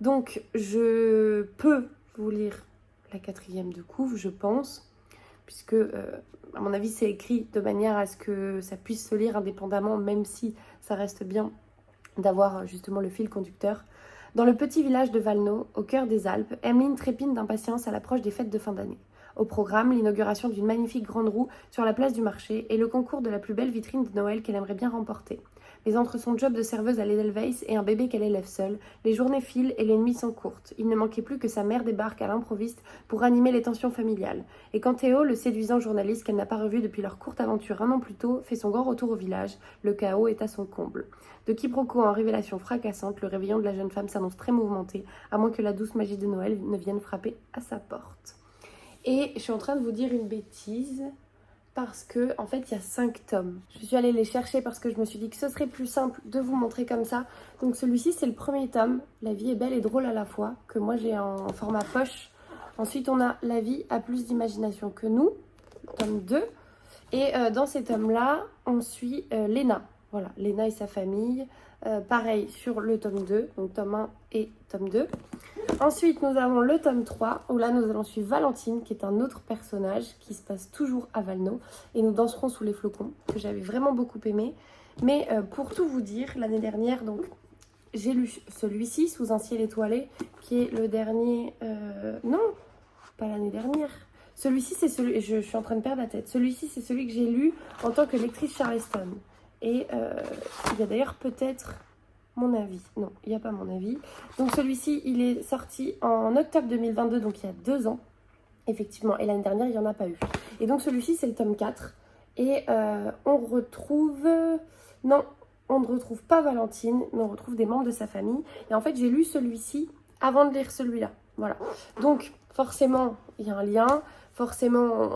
A: Donc je peux vous lire la 4e de couve, je pense, puisque à mon avis c'est écrit de manière à ce que ça puisse se lire indépendamment, même si ça reste bien d'avoir justement le fil conducteur. Dans le petit village de Valno, au cœur des Alpes, Emeline trépine d'impatience à l'approche des fêtes de fin d'année. Au programme, l'inauguration d'une magnifique grande roue sur la place du marché et le concours de la plus belle vitrine de Noël qu'elle aimerait bien remporter. Mais entre son job de serveuse à l'Edelweiss et un bébé qu'elle élève seule, les journées filent et les nuits sont courtes. Il ne manquait plus que sa mère débarque à l'improviste pour animer les tensions familiales. Et quand Théo, le séduisant journaliste qu'elle n'a pas revu depuis leur courte aventure un an plus tôt, fait son grand retour au village, le chaos est à son comble. De quiproquo en révélation fracassante, le réveillon de la jeune femme s'annonce très mouvementé, à moins que la douce magie de Noël ne vienne frapper à sa porte. Et je suis en train de vous dire une bêtise, parce que en fait il y a 5 tomes. Je suis allée les chercher parce que je me suis dit que ce serait plus simple de vous montrer comme ça. Donc celui-ci c'est le premier tome, La vie est belle et drôle à la fois, que moi j'ai en format poche. Ensuite on a La vie a plus d'imagination que nous, tome 2. Et dans ces tomes-là, on suit Léna. Voilà, Léna et sa famille. Pareil sur le tome 2, donc tome 1 et tome 2. Ensuite, nous avons le tome 3, où là, nous allons suivre Valentine, qui est un autre personnage qui se passe toujours à Valno. Et nous danserons sous les flocons, que j'avais vraiment beaucoup aimé. Mais pour tout vous dire, l'année dernière, donc, j'ai lu celui-ci, Sous un ciel étoilé, qui est le dernier... Non, pas l'année dernière. Celui-ci, c'est celui... Je suis en train de perdre la tête. Celui-ci, c'est celui que j'ai lu en tant que lectrice Charleston. Et il y a d'ailleurs peut-être mon avis. Non, il n'y a pas mon avis. Donc celui-ci, il est sorti en octobre 2022, donc il y a 2 ans. Effectivement, et l'année dernière, il n'y en a pas eu. Et donc celui-ci, c'est le tome 4. Et on retrouve... Non, on ne retrouve pas Valentine, mais on retrouve des membres de sa famille. Et en fait, j'ai lu celui-ci avant de lire celui-là. Voilà. Donc, forcément, il y a un lien. Forcément,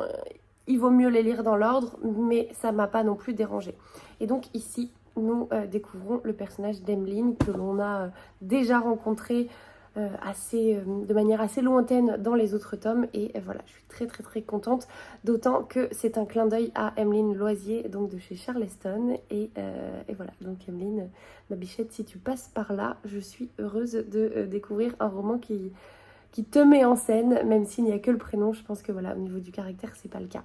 A: il vaut mieux les lire dans l'ordre, mais ça ne m'a pas non plus dérangé. Et donc ici, nous découvrons le personnage d'Emeline que l'on a déjà rencontré de manière assez lointaine dans les autres tomes. Et voilà, je suis très très très contente, d'autant que c'est un clin d'œil à Emeline Loisier, donc de chez Charleston. Et voilà, donc Emeline, ma bichette, si tu passes par là, je suis heureuse de découvrir un roman qui te met en scène, même s'il n'y a que le prénom. Je pense que voilà, au niveau du caractère, c'est pas le cas.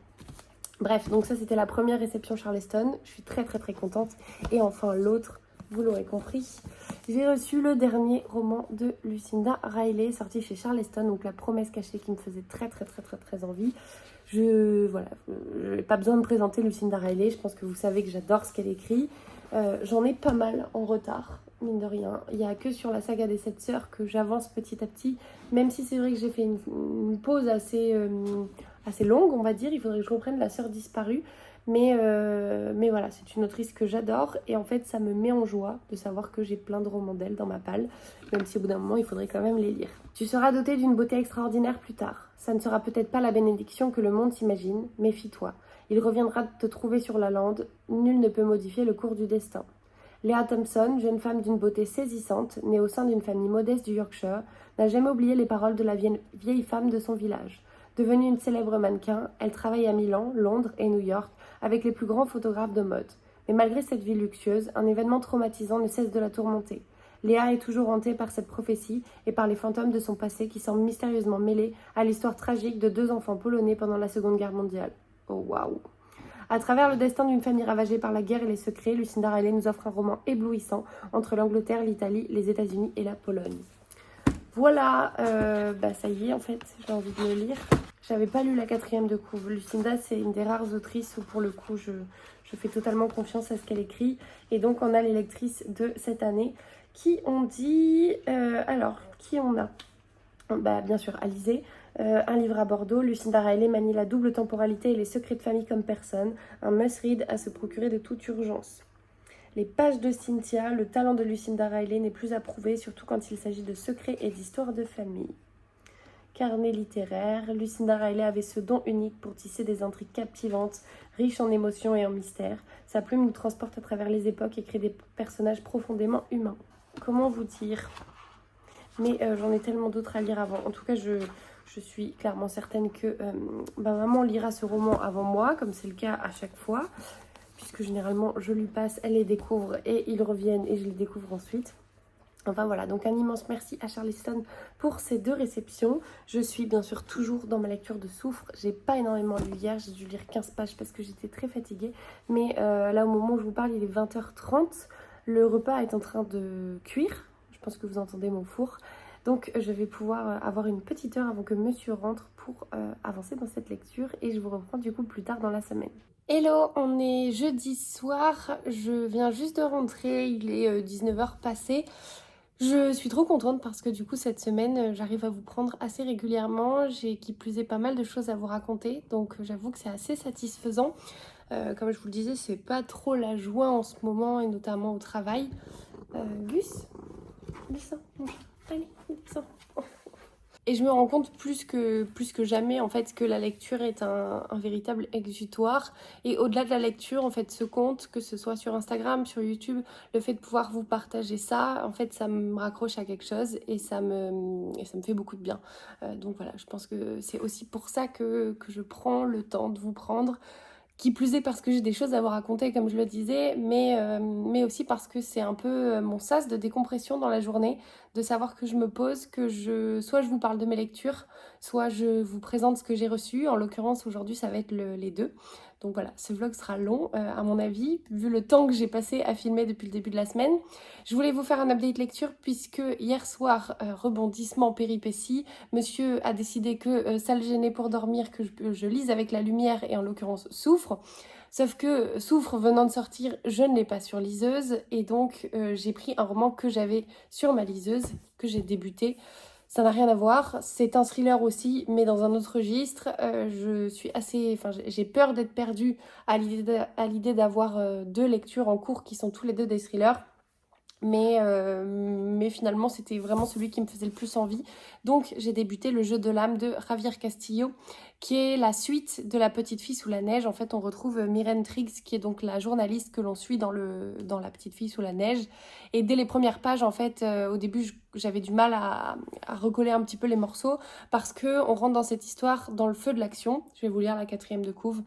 A: Bref, donc ça c'était la première réception Charleston. Je suis très très très contente. Et enfin l'autre, vous l'aurez compris, j'ai reçu le dernier roman de Lucinda Riley, sorti chez Charleston, donc La promesse cachée, qui me faisait très très très très très envie. Je n'ai pas besoin de présenter Lucinda Riley, je pense que vous savez que j'adore ce qu'elle écrit. J'en ai pas mal en retard, mine de rien. Il n'y a que sur la saga des 7 sœurs que j'avance petit à petit, même si c'est vrai que j'ai fait une pause assez longue, on va dire. Il faudrait que je reprenne La sœur disparue. Mais voilà, c'est une autrice que j'adore et en fait ça me met en joie de savoir que j'ai plein de romans d'elle dans ma palle, même si au bout d'un moment il faudrait quand même les lire. Tu seras dotée d'une beauté extraordinaire plus tard. Ça ne sera peut-être pas la bénédiction que le monde s'imagine, méfie-toi. Il reviendra de te trouver sur la lande, nul ne peut modifier le cours du destin. Léa Thompson, jeune femme d'une beauté saisissante, née au sein d'une famille modeste du Yorkshire, n'a jamais oublié les paroles de la vieille femme de son village. Devenue une célèbre mannequin, elle travaille à Milan, Londres et New York avec les plus grands photographes de mode. Mais malgré cette vie luxueuse, un événement traumatisant ne cesse de la tourmenter. Léa est toujours hantée par cette prophétie et par les fantômes de son passé qui semblent mystérieusement mêlés à l'histoire tragique de 2 enfants polonais pendant la Seconde Guerre mondiale. Oh waouh! À travers le destin d'une famille ravagée par la guerre et les secrets, Lucinda Riley nous offre un roman éblouissant entre l'Angleterre, l'Italie, les États-Unis et la Pologne. Voilà, ça y est en fait, j'ai envie de le lire. J'avais pas lu la 4e de couve. Lucinda, c'est une des rares autrices où pour le coup je fais totalement confiance à ce qu'elle écrit. Et donc on a les lectrices de cette année qui ont dit... qui on a bien sûr, Alizée, un livre à Bordeaux. Lucinda Riley manie la double temporalité et les secrets de famille comme personne. Un must-read à se procurer de toute urgence. Les pages de Cynthia, le talent de Lucinda Riley n'est plus à prouver, surtout quand il s'agit de secrets et d'histoires de famille. Carnet littéraire, Lucinda Riley avait ce don unique pour tisser des intrigues captivantes, riches en émotions et en mystères. Sa plume nous transporte à travers les époques et crée des personnages profondément humains. Comment vous dire ? Mais j'en ai tellement d'autres à lire avant. En tout cas, je suis clairement certaine que maman lira ce roman avant moi, comme c'est le cas à chaque fois, puisque généralement je lui passe, elle les découvre et ils reviennent et je les découvre ensuite. Enfin voilà, donc un immense merci à Charleston pour ces 2 réceptions. Je suis bien sûr toujours dans ma lecture de Souffre. J'ai pas énormément lu hier, j'ai dû lire 15 pages parce que j'étais très fatiguée. Mais là au moment où je vous parle, il est 20h30. Le repas est en train de cuire. Je pense que vous entendez mon four. Donc je vais pouvoir avoir une petite heure avant que monsieur rentre pour avancer dans cette lecture. Et je vous reprends du coup plus tard dans la semaine. Hello, on est jeudi soir. Je viens juste de rentrer, il est 19h passé. Je suis trop contente parce que du coup cette semaine j'arrive à vous prendre assez régulièrement. J'ai qui plus est pas mal de choses à vous raconter, donc j'avoue que c'est assez satisfaisant. Comme je vous le disais, c'est pas trop la joie en ce moment et notamment au travail. Gus, descends, mon chat. Allez, descends. Et je me rends compte plus que jamais en fait que la lecture est un véritable exutoire. Et au-delà de la lecture, en fait, ce compte, que ce soit sur Instagram, sur YouTube, le fait de pouvoir vous partager ça, en fait, ça me raccroche à quelque chose et ça me fait beaucoup de bien. Donc voilà, je pense que c'est aussi pour ça que je prends le temps de vous prendre. Qui plus est parce que j'ai des choses à vous raconter, comme je le disais, mais aussi parce que c'est un peu mon sas de décompression dans la journée, de savoir que je me pose, soit je vous parle de mes lectures, soit je vous présente ce que j'ai reçu. En l'occurrence, aujourd'hui, ça va être les 2. Donc voilà, ce vlog sera long, à mon avis, vu le temps que j'ai passé à filmer depuis le début de la semaine. Je voulais vous faire un update lecture, puisque hier soir, rebondissement, péripétie, monsieur a décidé que ça le gênait pour dormir, que je lise avec la lumière, et en l'occurrence souffre. Sauf que Souffre venant de sortir, je ne l'ai pas sur liseuse et donc j'ai pris un roman que j'avais sur ma liseuse, que j'ai débuté. Ça n'a rien à voir, c'est un thriller aussi, mais dans un autre registre. Je suis assez, enfin, j'ai peur d'être perdue à l'idée d'avoir deux lectures en cours qui sont tous les deux des thrillers. Mais finalement, c'était vraiment celui qui me faisait le plus envie. Donc, j'ai débuté Le jeu de l'âme de Javier Castillo, qui est la suite de La petite fille sous la neige. En fait, on retrouve Myrène Triggs, qui est donc la journaliste que l'on suit dans La petite fille sous la neige. Et dès les premières pages, en fait, au début, j'avais du mal à recoller un petit peu les morceaux, parce qu'on rentre dans cette histoire dans le feu de l'action. Je vais vous lire la 4e de couve.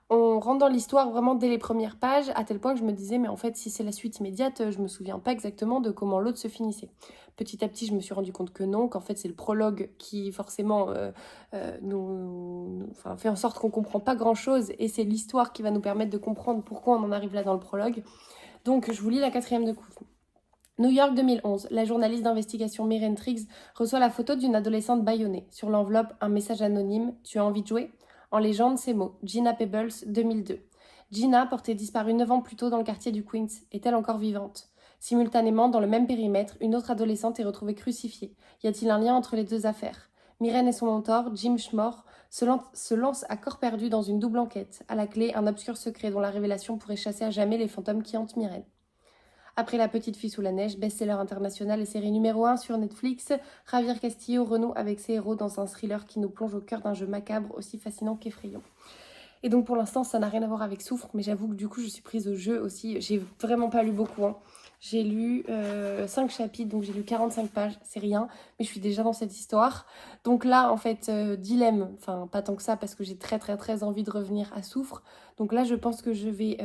A: On rentre dans l'histoire vraiment dès les premières pages, à tel point que je me disais, mais en fait, si c'est la suite immédiate, je me souviens pas exactement de comment l'autre se finissait. Petit à petit, je me suis rendu compte que non, qu'en fait, c'est le prologue qui, forcément, enfin, fait en sorte qu'on comprend pas grand-chose, et c'est l'histoire qui va nous permettre de comprendre pourquoi on en arrive là dans le prologue. Donc, je vous lis la 4e de couve. New York 2011, la journaliste d'investigation Myrène Triggs reçoit la photo d'une adolescente bâillonnée. Sur l'enveloppe, un message anonyme « Tu as envie de jouer ?» En légende, ces mots. Gina Pebbles, 2002. Gina, portée disparue 9 ans plus tôt dans le quartier du Queens, est-elle encore vivante? Simultanément, dans le même périmètre, une autre adolescente est retrouvée crucifiée. Y a-t-il un lien entre les deux affaires? Myrène et son mentor, Jim Schmore, se lancent à corps perdu dans une double enquête. À la clé, un obscur secret dont la révélation pourrait chasser à jamais les fantômes qui hantent Myrène. Après La petite fille sous la neige, best-seller international et série numéro 1 sur Netflix, Javier Castillo renoue avec ses héros dans un thriller qui nous plonge au cœur d'un jeu macabre aussi fascinant qu'effrayant. Et donc pour l'instant, ça n'a rien à voir avec Souffre, mais j'avoue que du coup, je suis prise au jeu aussi. J'ai vraiment pas lu beaucoup, hein. J'ai lu 5 chapitres, donc j'ai lu 45 pages, c'est rien, mais je suis déjà dans cette histoire. Donc là, en fait, dilemme, enfin pas tant que ça, parce que j'ai très très très envie de revenir à Souffre. Donc là, je pense que je vais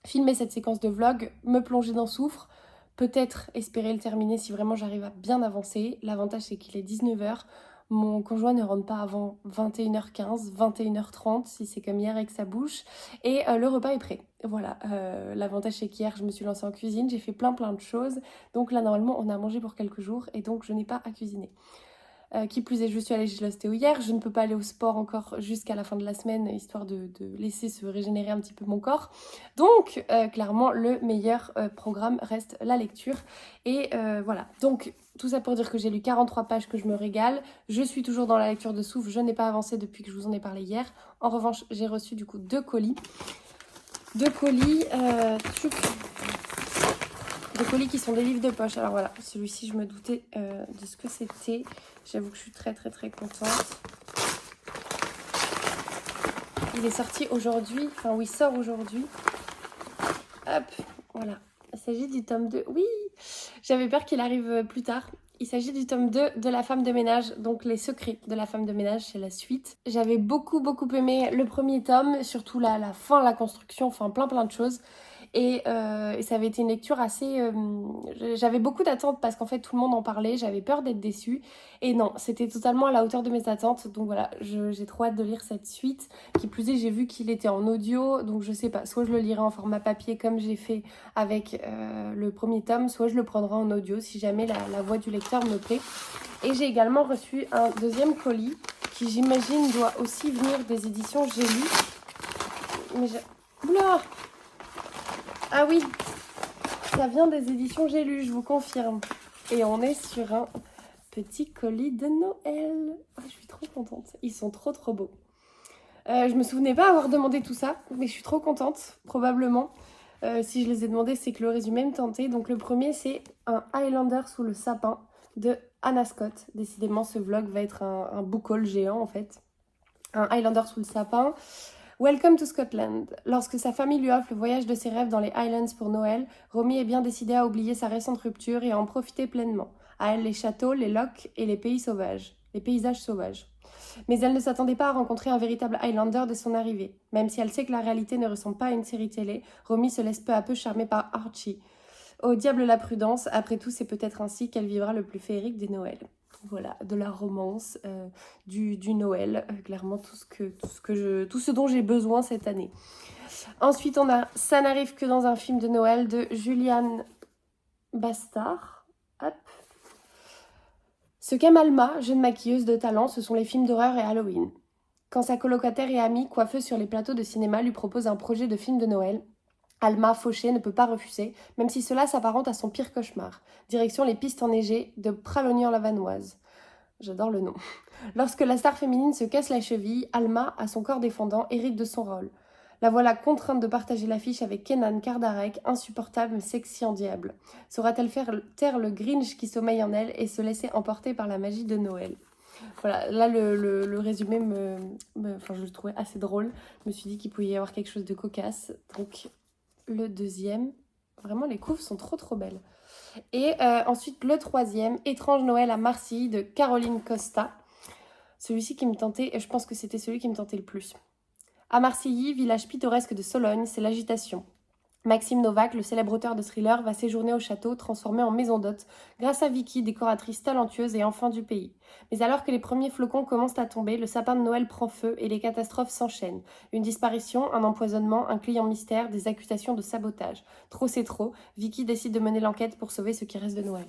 A: filmer cette séquence de vlog, me plonger dans Souffre, peut-être espérer le terminer si vraiment j'arrive à bien avancer. L'avantage, c'est qu'il est 19h. Mon conjoint ne rentre pas avant 21h15, 21h30 si c'est comme hier avec sa bouche. Et le repas est prêt. Voilà, l'avantage c'est qu'hier je me suis lancée en cuisine, j'ai fait plein de choses. Donc là normalement on a mangé pour quelques jours et donc je n'ai pas à cuisiner. Qui plus est, je suis allée chez l'ostéo hier, je ne peux pas aller au sport encore jusqu'à la fin de la semaine, histoire de laisser se régénérer un petit peu mon corps. Donc, clairement, le meilleur programme reste la lecture. Et voilà, donc tout ça pour dire que j'ai lu 43 pages, que je me régale. Je suis toujours dans la lecture de Souffle, je n'ai pas avancé depuis que je vous en ai parlé hier. En revanche, j'ai reçu du coup 2 colis. 2 colis, des colis qui sont des livres de poche. Alors voilà, celui-ci, je me doutais de ce que c'était. J'avoue que je suis très contente. Il est sorti aujourd'hui, enfin oui, il sort aujourd'hui. Hop, voilà. Il s'agit du tome 2. Oui, j'avais peur qu'il arrive plus tard. Il s'agit du tome 2 de La femme de ménage, donc Les secrets de la femme de ménage, c'est la suite. J'avais beaucoup aimé le premier tome, surtout la fin, la construction, enfin plein de choses. Et ça avait été une lecture assez... j'avais beaucoup d'attentes parce qu'en fait tout le monde en parlait, j'avais peur d'être déçue. Et non, c'était totalement à la hauteur de mes attentes. Donc voilà, j'ai trop hâte de lire cette suite. Qui plus est, j'ai vu qu'il était en audio, donc je sais pas, soit je le lirai en format papier comme j'ai fait avec le premier tome, soit je le prendrai en audio si jamais la voix du lecteur me plaît. Et j'ai également reçu un 2e colis qui j'imagine doit aussi venir des éditions J'ai lu. Mais oula! Ah oui, ça vient des éditions J'ai lu, je vous confirme. Et on est sur un petit colis de Noël. Ah, je suis trop contente. Ils sont trop beaux. Je me souvenais pas avoir demandé tout ça, mais je suis trop contente, probablement. Si je les ai demandés, c'est que le résumé me tentait. Donc le premier, c'est un Highlander sous le sapin de Anna Scott. Décidément, ce vlog va être un book haul géant, en fait. Un Highlander sous le sapin. Welcome to Scotland. Lorsque sa famille lui offre le voyage de ses rêves dans les Highlands pour Noël, Romy est bien décidée à oublier sa récente rupture et à en profiter pleinement. À elle les châteaux, les lochs et les paysages sauvages. Mais elle ne s'attendait pas à rencontrer un véritable Highlander dès son arrivée. Même si elle sait que la réalité ne ressemble pas à une série télé, Romy se laisse peu à peu charmer par Archie. Au diable la prudence, après tout c'est peut-être ainsi qu'elle vivra le plus féerique des Noëls. Voilà, de la romance, du Noël, clairement tout ce dont j'ai besoin cette année. Ensuite, on a Ça n'arrive que dans un film de Noël de Julianne Bastard. Hop. Ce qu'aime Alma, jeune maquilleuse de talent, ce sont les films d'horreur et Halloween. quand sa colocataire et amie, coiffeuse sur les plateaux de cinéma, lui propose un projet de film de Noël. Alma, fauchée, ne peut pas refuser, même si cela s'apparente à son pire cauchemar. Direction les pistes enneigées de Pralognan-la-Vanoise. J'adore le nom. Lorsque la star féminine se casse la cheville, Alma, à son corps défendant, hérite de son rôle. La voilà contrainte de partager l'affiche avec Kenan Kardarek, insupportable mais sexy en diable. Saura-t-elle faire taire le Grinch qui sommeille en elle et se laisser emporter par la magie de Noël? Voilà, là le résumé je le trouvais assez drôle. Je me suis dit qu'il pouvait y avoir quelque chose de cocasse. Donc le deuxième, vraiment les couves sont trop belles. Et ensuite le troisième, Étrange Noël à Marseille de Caroline Costa. Celui-ci qui me tentait, et je pense que c'était celui qui me tentait le plus. À Marseilly, village pittoresque de Sologne, c'est l'agitation. Maxime Novak, le célèbre auteur de thriller, va séjourner au château, transformé en maison d'hôte, grâce à Vicky, décoratrice talentueuse et enfant du pays. Mais alors que les premiers flocons commencent à tomber, le sapin de Noël prend feu et les catastrophes s'enchaînent. Une disparition, un empoisonnement, un client mystère, des accusations de sabotage. Trop c'est trop, Vicky décide de mener l'enquête pour sauver ce qui reste de Noël.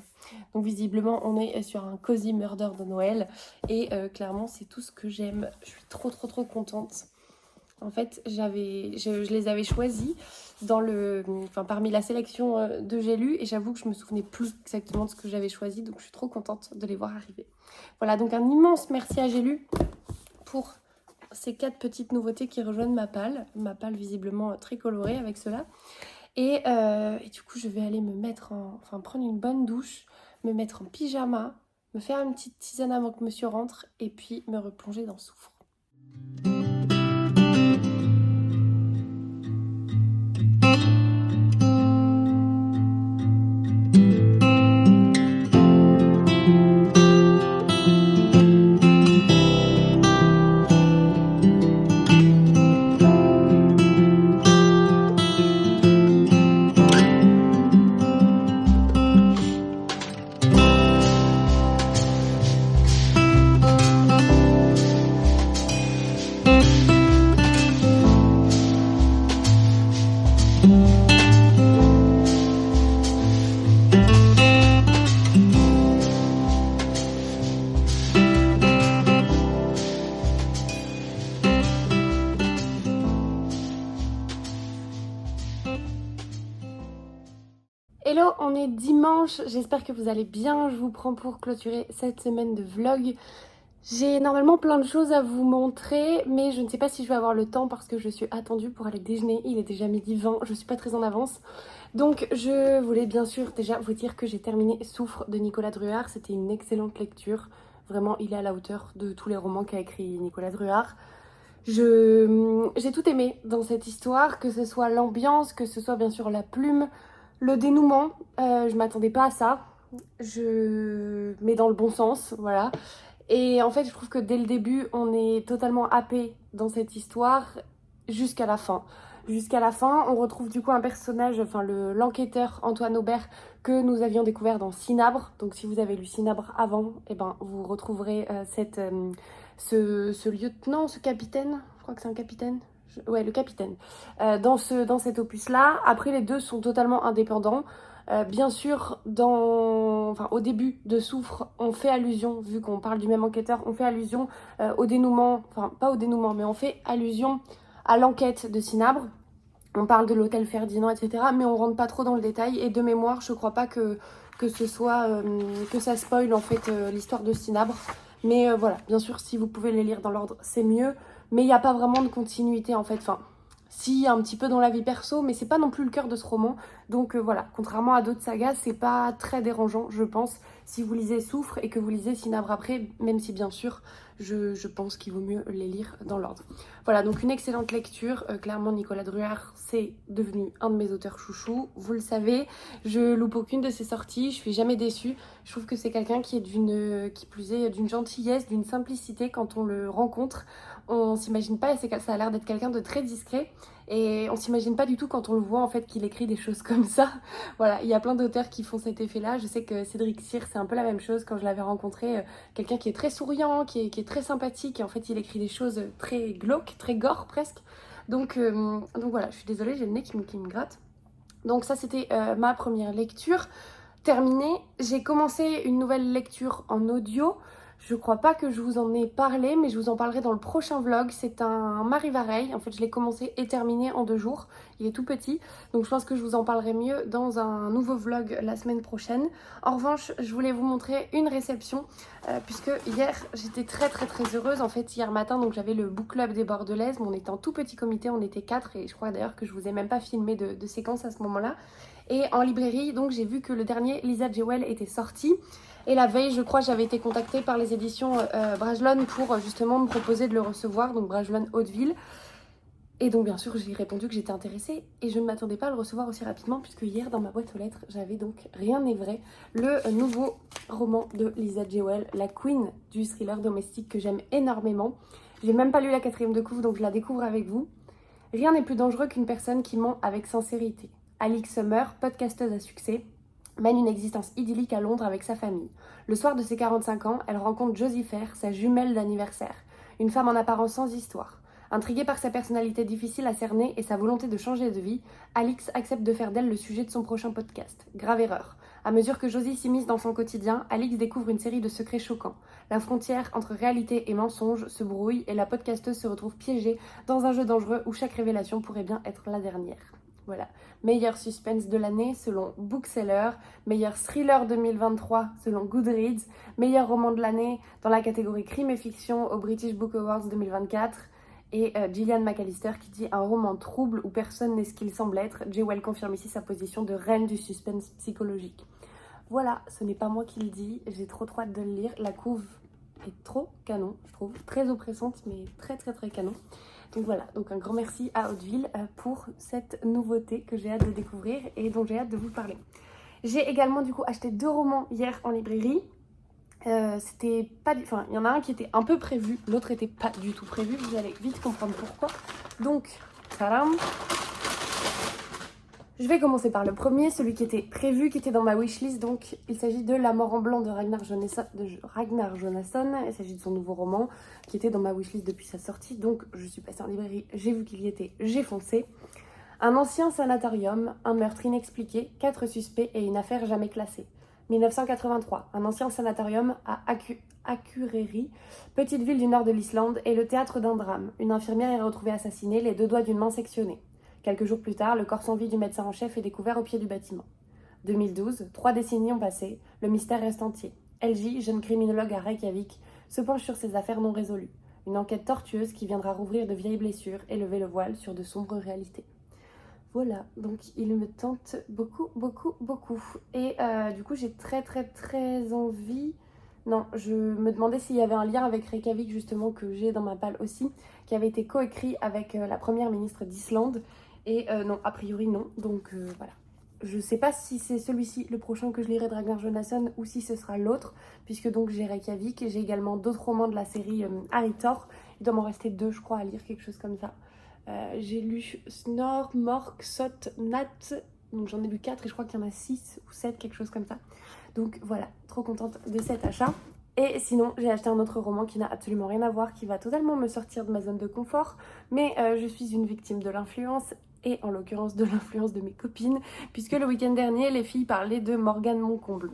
A: Donc visiblement, on est sur un cozy murder de Noël et clairement, c'est tout ce que j'aime. Je suis trop contente. En fait, je les avais choisis parmi la sélection de j'ai lu et j'avoue que je me souvenais plus exactement de ce que j'avais choisi, donc je suis trop contente de les voir arriver. Voilà, donc un immense merci à J'ai lu pour ces 4 petites nouveautés qui rejoignent ma palle visiblement très colorée avec cela. Et du coup, je vais aller prendre une bonne douche, me mettre en pyjama, me faire une petite tisane avant que monsieur rentre et puis me replonger dans Souffre. Hello, on est dimanche, j'espère que vous allez bien, je vous prends pour clôturer cette semaine de vlog. J'ai normalement plein de choses à vous montrer, mais je ne sais pas si je vais avoir le temps parce que je suis attendue pour aller déjeuner, il est déjà 12h20, je suis pas très en avance. Donc je voulais bien sûr déjà vous dire que j'ai terminé Souffre de Nicolas Druard, c'était une excellente lecture, vraiment il est à la hauteur de tous les romans qu'a écrit Nicolas Druard. J'ai tout aimé dans cette histoire, que ce soit l'ambiance, que ce soit bien sûr la plume, le dénouement, je m'attendais pas à ça, mais dans le bon sens, voilà. Et en fait, je trouve que dès le début, on est totalement happé dans cette histoire jusqu'à la fin. Jusqu'à la fin, on retrouve du coup un personnage, l'enquêteur Antoine Aubert, que nous avions découvert dans Cinabre. Donc si vous avez lu Cinabre avant, vous retrouverez ce lieutenant, ce capitaine, je crois que c'est un capitaine. Ouais, le capitaine, dans cet opus-là. Après, les deux sont totalement indépendants. Bien sûr, au début de Souffre, on fait allusion, vu qu'on parle du même enquêteur, on fait allusion au dénouement, enfin pas au dénouement, mais on fait allusion à l'enquête de Cinabre. On parle de l'hôtel Ferdinand, etc. Mais on rentre pas trop dans le détail. Et de mémoire, je crois pas que ce soit que ça spoil en fait l'histoire de Cinabre. Mais voilà, bien sûr, si vous pouvez les lire dans l'ordre, c'est mieux. Mais il n'y a pas vraiment de continuité en fait. Enfin, si, un petit peu dans la vie perso, mais c'est pas non plus le cœur de ce roman. Donc voilà, contrairement à d'autres sagas, c'est pas très dérangeant, je pense, si vous lisez Souffre et que vous lisez Cinabre après, même si bien sûr, je pense qu'il vaut mieux les lire dans l'ordre. Voilà, donc une excellente lecture. Clairement, Nicolas Druard, c'est devenu un de mes auteurs chouchous. Vous le savez, je loupe aucune de ses sorties, je suis jamais déçue. Je trouve que c'est quelqu'un qui est d'une gentillesse, d'une simplicité quand on le rencontre. On s'imagine pas, ça a l'air d'être quelqu'un de très discret. Et on s'imagine pas du tout quand on le voit en fait qu'il écrit des choses comme ça. Voilà, il y a plein d'auteurs qui font cet effet-là. Je sais que Cédric Cyr, c'est un peu la même chose quand je l'avais rencontré. Quelqu'un qui est très souriant, qui est très sympathique. Et en fait, il écrit des choses très glauques, très gore presque. Donc voilà, je suis désolée, j'ai le nez qui me gratte. Donc ça, c'était ma première lecture terminée. J'ai commencé une nouvelle lecture en audio. Je crois pas que je vous en ai parlé, mais je vous en parlerai dans le prochain vlog. C'est un Marivareille. En fait, je l'ai commencé et terminé en 2 jours. Il est tout petit, donc je pense que je vous en parlerai mieux dans un nouveau vlog la semaine prochaine. En revanche, je voulais vous montrer une réception, puisque hier, j'étais très heureuse. En fait, hier matin, donc j'avais le book club des Bordelaises. On était en tout petit comité, on était 4, et je crois d'ailleurs que je vous ai même pas filmé de séquence à ce moment-là. Et en librairie, donc j'ai vu que le dernier Lisa Jewell était sorti. Et la veille, je crois, j'avais été contactée par les éditions Bragelonne pour justement me proposer de le recevoir, donc Bragelonne Hauteville. Et donc bien sûr, j'ai répondu que j'étais intéressée et je ne m'attendais pas à le recevoir aussi rapidement puisque hier, dans ma boîte aux lettres, j'avais donc Rien n'est vrai, le nouveau roman de Lisa Jewell, la queen du thriller domestique que j'aime énormément. J'ai même pas lu la 4e de couve, donc je la découvre avec vous. Rien n'est plus dangereux qu'une personne qui ment avec sincérité. Alix Summer, podcasteuse à succès, mène une existence idyllique à Londres avec sa famille. Le soir de ses 45 ans, elle rencontre Josie Fair, sa jumelle d'anniversaire, une femme en apparence sans histoire. Intriguée par sa personnalité difficile à cerner et sa volonté de changer de vie, Alix accepte de faire d'elle le sujet de son prochain podcast. Grave erreur. À mesure que Josie s'immisce dans son quotidien, Alix découvre une série de secrets choquants. La frontière entre réalité et mensonge se brouille et la podcasteuse se retrouve piégée dans un jeu dangereux où chaque révélation pourrait bien être la dernière. Voilà. Meilleur suspense de l'année selon Bookseller, meilleur thriller 2023 selon Goodreads, meilleur roman de l'année dans la catégorie crime et fiction au British Book Awards 2024 et Gillian McAllister qui dit un roman trouble où personne n'est ce qu'il semble être. Jewell confirme ici sa position de reine du suspense psychologique. Voilà, ce n'est pas moi qui le dis, j'ai trop hâte de le lire. La couve est trop canon, je trouve, très oppressante mais très canon. Donc voilà, donc un grand merci à Hauteville pour cette nouveauté que j'ai hâte de découvrir et dont j'ai hâte de vous parler. J'ai également du coup acheté 2 romans hier en librairie. C'était pas du... Enfin, il y en a un qui était un peu prévu, l'autre était pas du tout prévu. Vous allez vite comprendre pourquoi. Donc, tadam. Je vais commencer par le premier, celui qui était prévu, qui était dans ma wishlist. Donc, il s'agit de La mort en blanc de Ragnar Jonasson. Il s'agit de son nouveau roman qui était dans ma wishlist depuis sa sortie. Donc, je suis passée en librairie, j'ai vu qu'il y était, j'ai foncé. Un ancien sanatorium, un meurtre inexpliqué, 4 suspects et une affaire jamais classée. 1983, un ancien sanatorium à Akureyri, petite ville du nord de l'Islande, est le théâtre d'un drame. Une infirmière est retrouvée assassinée, les 2 doigts d'une main sectionnés. Quelques jours plus tard, le corps sans vie du médecin en chef est découvert au pied du bâtiment. 2012, 3 décennies ont passé, le mystère reste entier. LJ, jeune criminologue à Reykjavik, se penche sur ces affaires non résolues. Une enquête tortueuse qui viendra rouvrir de vieilles blessures et lever le voile sur de sombres réalités. Voilà, donc il me tente beaucoup. Et du coup, j'ai très envie... Non, je me demandais s'il y avait un lien avec Reykjavik, justement, que j'ai dans ma palle aussi, qui avait été coécrit avec la première ministre d'Islande. Et non, a priori non, donc voilà. Je sais pas si c'est celui-ci, le prochain que je lirai de Ragnar Jonasson, ou si ce sera l'autre, puisque donc j'ai Reykjavik, et j'ai également d'autres romans de la série Harry Thor. Il doit m'en rester 2, je crois, à lire, quelque chose comme ça. J'ai lu Snor, Mork, Sot, Nat, donc j'en ai lu 4 et je crois qu'il y en a 6 ou 7, quelque chose comme ça. Donc voilà, trop contente de cet achat. Et sinon, j'ai acheté un autre roman qui n'a absolument rien à voir, qui va totalement me sortir de ma zone de confort, mais je suis une victime de l'influence, et en l'occurrence de l'influence de mes copines, puisque le week-end dernier, les filles parlaient de Morgane Moncomble.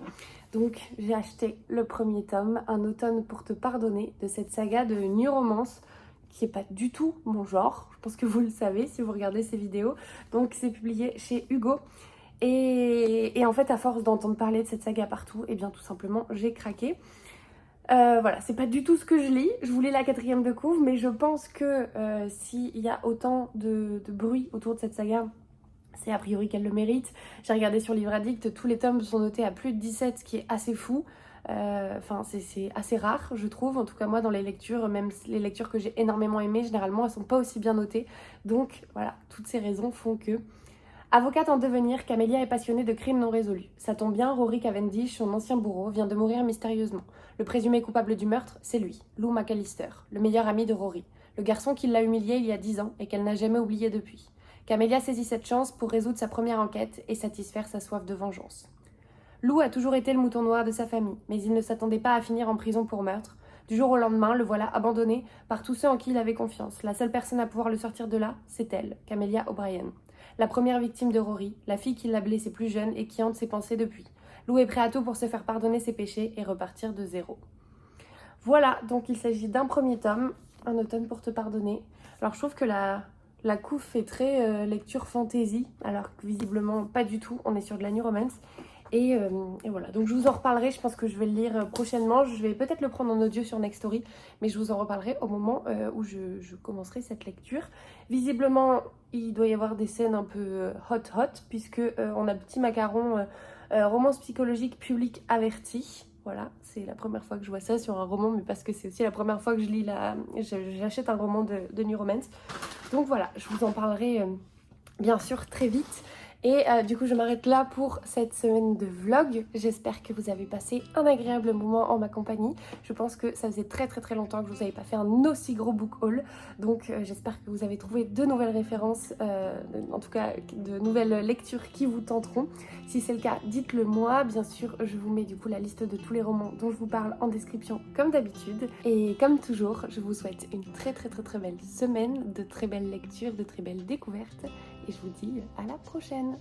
A: Donc j'ai acheté le premier tome, Un automne pour te pardonner, de cette saga de New Romance, qui n'est pas du tout mon genre, je pense que vous le savez si vous regardez ces vidéos. Donc c'est publié chez Hugo. Et en fait, à force d'entendre parler de cette saga partout, et bien tout simplement, j'ai craqué. Voilà, c'est pas du tout ce que je lis. Je voulais la 4e de couve, mais je pense que s'il y a autant de bruit autour de cette saga, c'est a priori qu'elle le mérite. J'ai regardé sur Livre Addict, tous les tomes sont notés à plus de 17, ce qui est assez fou. Enfin, c'est assez rare, je trouve. En tout cas, moi, dans les lectures, même les lectures que j'ai énormément aimées, généralement, elles sont pas aussi bien notées. Donc, voilà, toutes ces raisons font que... Avocate en devenir, Camélia est passionnée de crimes non résolus. Ça tombe bien, Rory Cavendish, son ancien bourreau, vient de mourir mystérieusement. Le présumé coupable du meurtre, c'est lui, Lou McAllister, le meilleur ami de Rory, le garçon qui l'a humiliée il y a 10 ans et qu'elle n'a jamais oublié depuis. Camélia saisit cette chance pour résoudre sa première enquête et satisfaire sa soif de vengeance. Lou a toujours été le mouton noir de sa famille, mais il ne s'attendait pas à finir en prison pour meurtre. Du jour au lendemain, le voilà abandonné par tous ceux en qui il avait confiance. La seule personne à pouvoir le sortir de là, c'est elle, Camélia O'Brien. La première victime de Rory, la fille qui l'a blessé plus jeune et qui hante ses pensées depuis. Lou est prêt à tout pour se faire pardonner ses péchés et repartir de zéro. Voilà, donc il s'agit d'un premier tome, Un automne pour te pardonner. Alors je trouve que la couve fait très lecture fantasy, alors que visiblement pas du tout, on est sur de la new romance. Et voilà, donc je vous en reparlerai, je pense que je vais le lire prochainement. Je vais peut-être le prendre en audio sur Nextory, mais je vous en reparlerai au moment où je commencerai cette lecture. Visiblement, il doit y avoir des scènes un peu hot, puisque on a Petit Macaron, romance psychologique public averti. Voilà, c'est la première fois que je vois ça sur un roman, mais parce que c'est aussi la première fois que j'achète un roman de new romance. Donc voilà, je vous en parlerai bien sûr très vite. Et du coup je m'arrête là pour cette semaine de vlog. J'espère que vous avez passé un agréable moment en ma compagnie. Je pense que ça faisait très longtemps que je vous avais pas fait un aussi gros book haul. Donc j'espère que vous avez trouvé de nouvelles références, en tout cas de nouvelles lectures qui vous tenteront. Si c'est le cas, dites-le moi. Bien sûr, je vous mets du coup la liste de tous les romans dont je vous parle en description comme d'habitude. Et comme toujours, je vous souhaite une très belle semaine, de très belles lectures, de très belles découvertes. Et je vous dis à la prochaine.